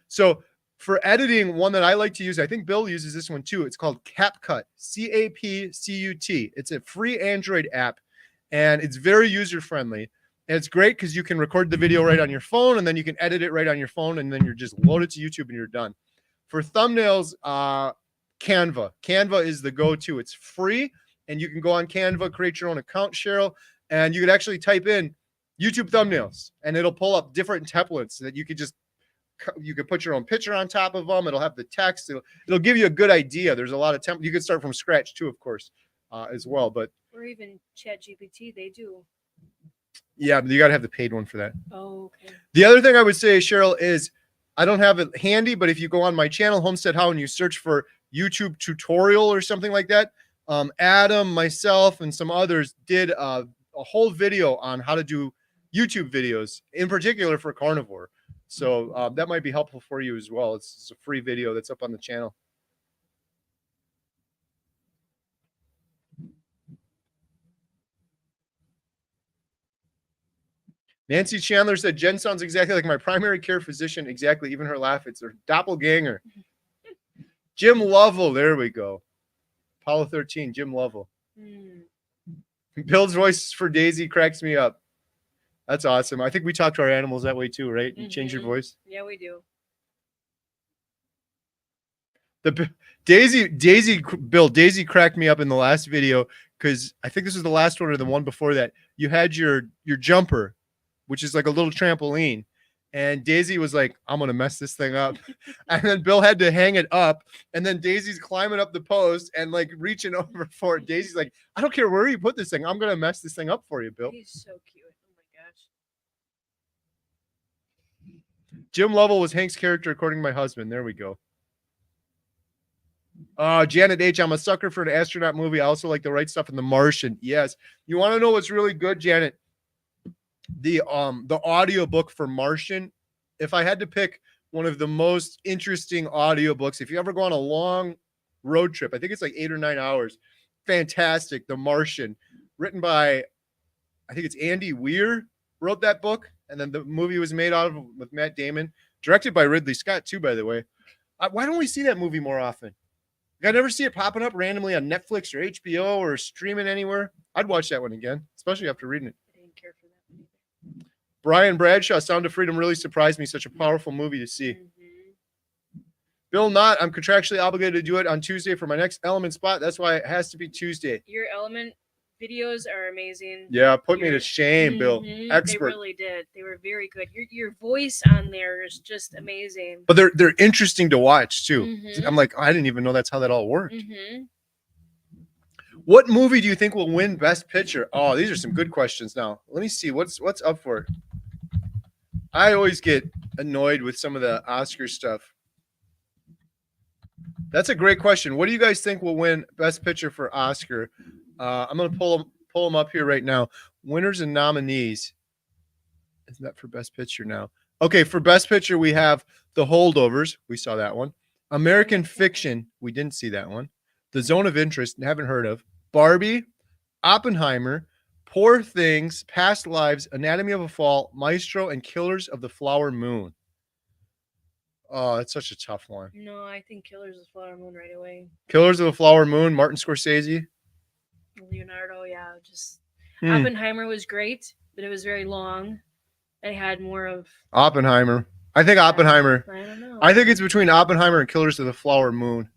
So for editing, one that I like to use, I think Bill uses this one too. It's called CapCut, C-A-P-C-U-T. It's a free Android app, and it's very user-friendly. And it's great because you can record the video right on your phone, and then you can edit it right on your phone, and then you're just load it to YouTube and you're done. For thumbnails, Canva. Canva is the go-to. It's free, and you can go on Canva, create your own account, Cheryl, and you could actually type in YouTube thumbnails, and it'll pull up different templates that you could put your own picture on top of them. It'll have the text. It'll give you a good idea. There's a lot of templates. You could start from scratch too, of course, as well. But
Or even ChatGPT, they do.
yeah, but you got to have the paid one for that.
Oh, okay.
The other thing I would say, Cheryl, is I don't have it handy, but if you go on my channel, Homestead How, and you search for YouTube tutorial or something like that, Adam, myself, and some others did a whole video on how to do YouTube videos, in particular for carnivore. So that might be helpful for you as well. It's a free video that's up on the channel. Nancy Chandler said, Jen sounds exactly like my primary care physician. Exactly. Even her laugh. It's her doppelganger. Jim Lovell. There we go. Apollo 13, Jim Lovell. Bill's voice for Daisy cracks me up. That's awesome. I think we talk to our animals that way too, right? You change your voice.
Yeah, we do.
The Daisy cracked me up in the last video because I think this was the last one or the one before that. You had your jumper, which is like a little trampoline, and Daisy was like, I'm gonna mess this thing up. And then Bill had to hang it up, and then Daisy's climbing up the post and like reaching over for it. Daisy's like, I don't care where you put this thing, I'm gonna mess this thing up for you, Bill.
He's so cute. Oh my gosh.
Jim Lovell was Hank's character according to my husband. There we go. Janet H, I'm a sucker for an astronaut movie. I also like The Right Stuff in The Martian. Yes. You want to know what's really good, Janet? The audiobook for Martian. If I had to pick one of the most interesting audiobooks, if you ever go on a long road trip, I think it's like 8 or 9 hours. Fantastic. The Martian, written by, I think it's Andy Weir wrote that book, and then the movie was made out of with Matt Damon, directed by Ridley Scott too, by the way. Why don't we see that movie more often? I never see it popping up randomly on Netflix or HBO or streaming anywhere. I'd watch that one again, especially after reading it.
I didn't care for that one either.
Brian Bradshaw, Sound of Freedom really surprised me. Such a powerful movie to see. Bill Knott, I'm contractually obligated to do it on Tuesday for my next Element spot. That's why it has to be Tuesday.
Your Element videos are amazing.
Yeah, put me to shame, Bill. Expert.
They really did. They were very good. Your voice on there is just amazing.
But they're interesting to watch too. I'm like, I didn't even know that's how that all worked. What movie do you think will win Best Picture? Oh, these are some good questions. Now, let me see what's up for it. I always get annoyed with some of the Oscar stuff. That's a great question. What do you guys think will win Best Picture for Oscar? I'm going to pull them up here right now. Winners and nominees. Isn't that for Best Picture now? Okay, for Best Picture, we have The Holdovers. We saw that one. American Fiction. We didn't see that one. The Zone of Interest. Haven't heard of. Barbie. Oppenheimer. Poor Things. Past Lives. Anatomy of a Fall. Maestro. And Killers of the Flower Moon. Oh, that's such a tough one.
No, I think Killers of the Flower Moon right away.
Killers of the Flower Moon. Martin Scorsese.
Leonardo, yeah. Just Oppenheimer was great, but it was very long. It had more of
Oppenheimer. I think Oppenheimer.
I don't know.
I think it's between Oppenheimer and Killers of the Flower Moon.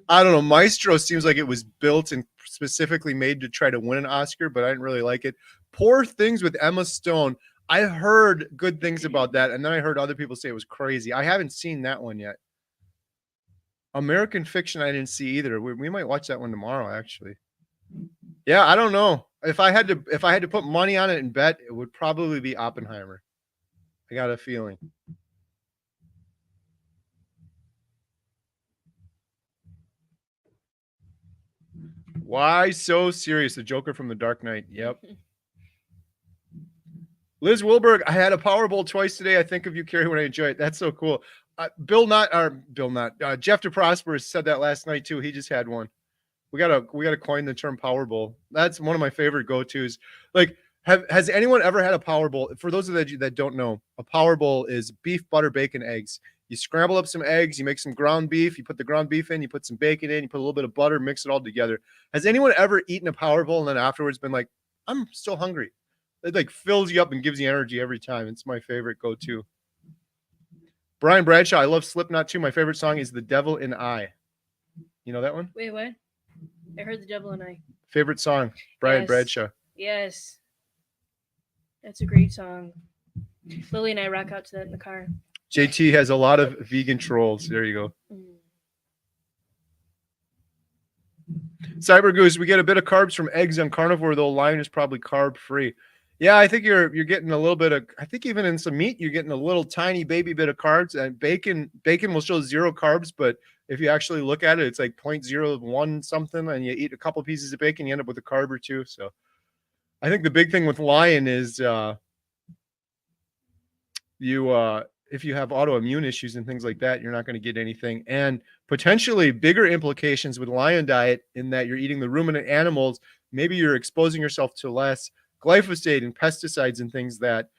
I don't know. Maestro seems like it was built and specifically made to try to win an Oscar, but I didn't really like it. Poor Things with Emma Stone. I heard good things about that, and then I heard other people say it was crazy. I haven't seen that one yet. American Fiction, I didn't see either. We might watch that one tomorrow, actually. Yeah, I don't know. If I had to put money on it and bet, it would probably be Oppenheimer. I got a feeling. Why so serious? The Joker from The Dark Knight. Yep. Liz Wilberg, I had a Powerball twice today. I think of you, Carrie, when I enjoy it. That's so cool. Jeff DeProsper said that last night too. He just had one. We gotta coin the term Powerball. That's one of my favorite go-tos. Like, has anyone ever had a Powerball? For those of you that don't know, a Powerball is beef, butter, bacon, eggs. You scramble up some eggs, you make some ground beef, you put the ground beef in, you put some bacon in, you put a little bit of butter, mix it all together. Has anyone ever eaten a Powerball and then afterwards been like, I'm still hungry? It like fills you up and gives you energy every time. It's my favorite go-to. Brian Bradshaw, I love Slipknot too. My favorite song is The Devil in I. You know that one?
Wait, what? I heard The Devil and I.
Favorite song, Brian
Yes.
Bradshaw.
Yes. That's a great song. Lily and I rock out to that in the car.
JT has a lot of vegan trolls. There you go. Cyber Goose, we get a bit of carbs from eggs on carnivore, though lion is probably carb free. Yeah, I think you're getting a little bit of, I think even in some meat, you're getting a little tiny baby bit of carbs. And bacon will show 0 carbs, but if you actually look at it, it's like 0.01 something, and you eat a couple pieces of bacon, you end up with a carb or two. So I think the big thing with lion is if you have autoimmune issues and things like that, you're not going to get anything. And potentially bigger implications with lion diet in that you're eating the ruminant animals. Maybe you're exposing yourself to less glyphosate and pesticides and things that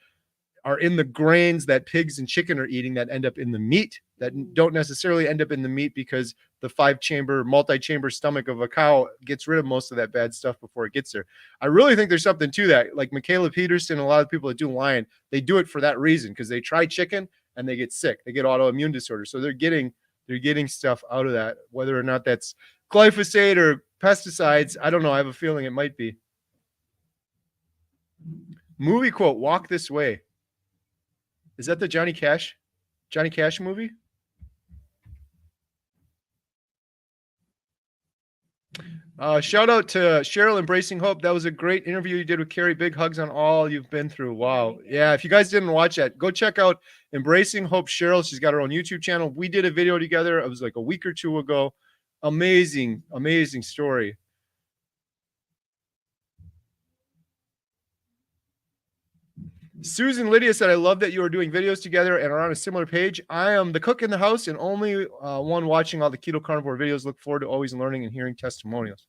are in the grains that pigs and chicken are eating that end up in the meat, that don't necessarily end up in the meat because the 5-chamber, multi-chamber stomach of a cow gets rid of most of that bad stuff before it gets there. I really think there's something to that. Like Michaela Peterson, a lot of people that do lion, they do it for that reason, because they try chicken and they get sick. They get autoimmune disorders. So they're getting stuff out of that, whether or not that's glyphosate or pesticides. I don't know. I have a feeling it might be. Movie quote, Walk This Way. Is that the Johnny Cash movie? Shout out to Cheryl, Embracing Hope. That was a great interview you did with Carrie. Big hugs on all you've been through. Wow. Yeah, if you guys didn't watch that, go check out Embracing Hope Cheryl. She's got her own YouTube channel. We did a video together. It was like a week or two ago. Amazing, amazing story. Susan Lydia said, I love that you are doing videos together and are on a similar page. I am the cook in the house and only one watching all the Keto Carnivore videos. Look forward to always learning and hearing testimonials.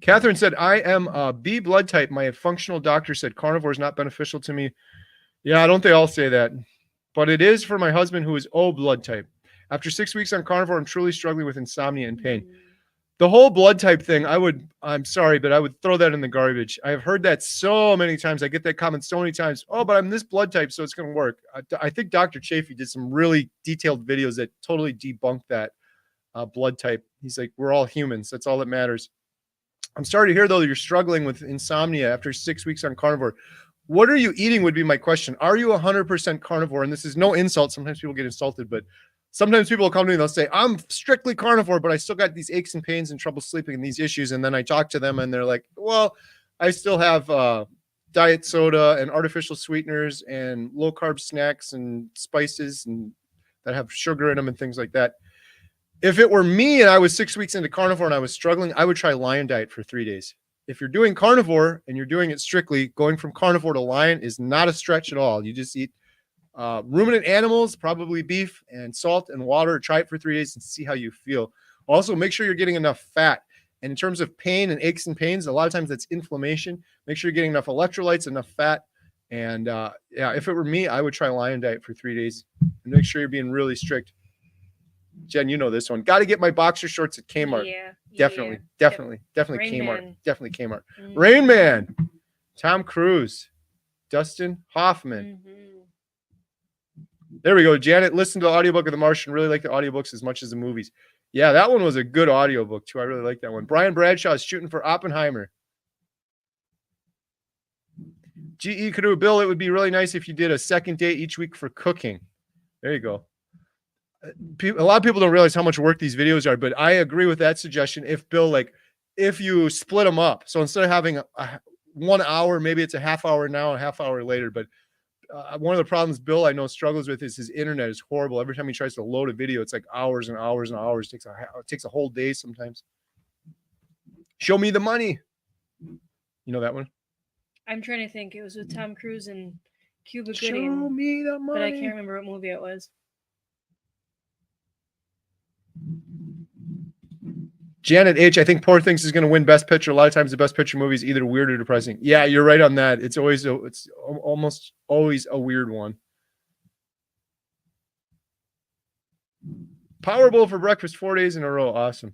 Catherine said, I am a B blood type. My functional doctor said carnivore is not beneficial to me. Yeah, don't they all say that? But it is for my husband who is O blood type. After 6 weeks on carnivore, I'm truly struggling with insomnia and pain. The whole blood type thing, I'm sorry, but I would throw that in the garbage. I have heard that so many times. I get that comment so many times. Oh, but I'm this blood type, so it's going to work. I think Dr. Chafee did some really detailed videos that totally debunk that blood type. He's like, we're all humans. That's all that matters. I'm sorry to hear, though, that you're struggling with insomnia after 6 weeks on carnivore. What are you eating would be my question. Are you 100% carnivore? And this is no insult. Sometimes people get insulted, but sometimes people will come to me and they'll say, I'm strictly carnivore, but I still got these aches and pains and trouble sleeping and these issues. And then I talk to them and they're like, well, I still have diet soda and artificial sweeteners and low carb snacks and spices and that have sugar in them and things like that. If it were me and I was 6 weeks into carnivore and I was struggling, I would try lion diet for 3 days. If you're doing carnivore and you're doing it strictly, going from carnivore to lion is not a stretch at all. You just eat ruminant animals, probably beef and salt and water. Try it for 3 days and see how you feel. Also, make sure you're getting enough fat. And in terms of pain and aches and pains, a lot of times that's inflammation. Make sure you're getting enough electrolytes, enough fat. And yeah, if it were me, I would try lion diet for 3 days and make sure you're being really strict. Jen, you know this one. Got to get my boxer shorts at Kmart.
Yeah.
Definitely
Rain
Kmart.
Man.
Definitely Kmart.
Mm-hmm.
Rain Man, Tom Cruise, Dustin Hoffman.
Mm-hmm.
There we go. Janet, listen to the audiobook of The Martian. Really like the audiobooks as much as the movies. Yeah, that one was a good audiobook too. I really like that one. Brian Bradshaw is shooting for Oppenheimer. GE Canoe Bill, it would be really nice if you did a second day each week for cooking. There you go. A lot of people don't realize how much work these videos are, but I agree with that suggestion. If Bill, like, if you split them up, so instead of having a 1 hour, maybe it's a half hour now, a half hour later. But one of the problems Bill I know struggles with is his internet is horrible. Every time he tries to load a video, it's like hours and hours and hours. It takes a whole day sometimes. Show me the money. You know that one?
I'm trying to think. It was with Tom Cruise and Cuba
Show
Gooding,
me the money.
but I can't remember what movie it was.
Janet H, I think Poor Things is going to win Best Picture. A lot of times the Best Picture movie is either weird or depressing. Yeah, you're right on that. It's almost always a weird one. Powerball for breakfast 4 days in a row. Awesome.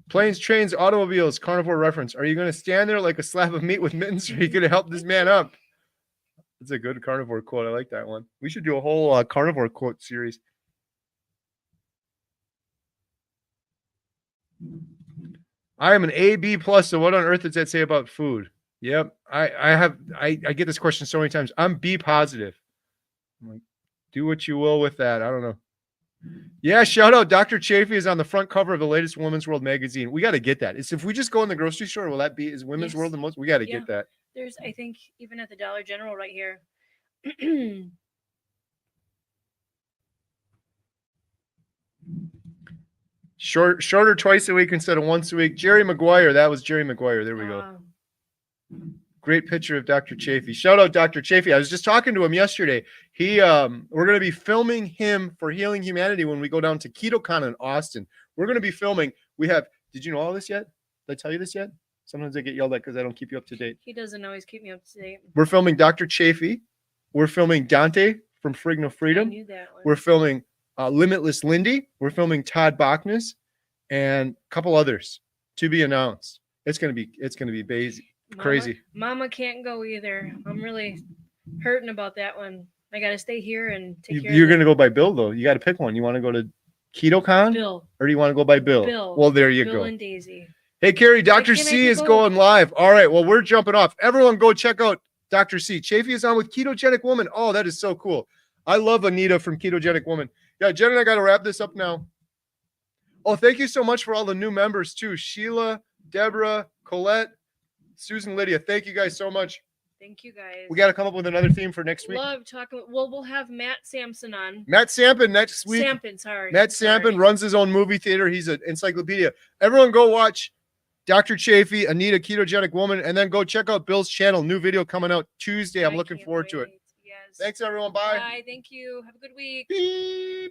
Planes, trains, automobiles, carnivore reference. Are you going to stand there like a slab of meat with mittens, or are you going to help this man up? That's a good carnivore quote. I like that one. We should do a whole carnivore quote series. I am an AB plus. So what on earth does that say about food? Yep. I get this question so many times. I'm B positive. I'm like, do what you will with that. I don't know. Yeah, shout out. Dr. Chafee is on the front cover of the latest Women's World magazine. We got to get that. It's if we just go in the grocery store, will that be is Women's World the most? We got to get that.
There's, I think, even at the Dollar General right here.
Shorter twice a week instead of once a week. Jerry Maguire. That was Jerry Maguire. There we go. Great picture of Dr. Chafee. Shout out Dr. Chafee. I was just talking to him yesterday. We're going to be filming him for Healing Humanity when we go down to KetoCon in Austin. We're going to be filming. Did you know all this yet? Did I tell you this yet? Sometimes I get yelled at because I don't keep you up to date.
He doesn't always keep me up to date.
We're filming Dr. Chafee. We're filming Dante from Frig No Freedom.
I knew that one.
We're filming Limitless Lindy. We're filming Todd Bachnes and a couple others to be announced. It's going to be crazy.
Mama can't go either. I'm really hurting about that one. I got to stay here and take care of
You're going to go by Bill, though. You got to pick one. You want to go to KetoCon?
Bill.
Or do you want to go by Bill?
Bill.
Well, there you
Bill
go.
and Daisy.
Hey, Carrie, Dr.
can't
C
make it
is
both.
going live. All right. Well, we're jumping off. Everyone go check out Dr. C. Chafee is on with Ketogenic Woman. Oh, that is so cool. I love Anita from Ketogenic Woman. Yeah, Jen and I got to wrap this up now. Oh, thank you so much for all the new members, too. Sheila, Deborah, Colette, Susan, Lydia. Thank you guys so much.
Thank you guys.
We got to come up with another theme for next week.
Love talking. Well, we'll have Matt Sampson on.
Matt Sampin next week.
Sorry.
Matt Sampin runs his own movie theater. He's an encyclopedia. Everyone go watch Dr. Chafee, Anita, Ketogenic Woman, and then go check out Bill's channel. New video coming out Tuesday. I'm looking forward to it.
Yes.
Thanks, everyone. Bye.
Bye. Thank you. Have a good week.
Beep.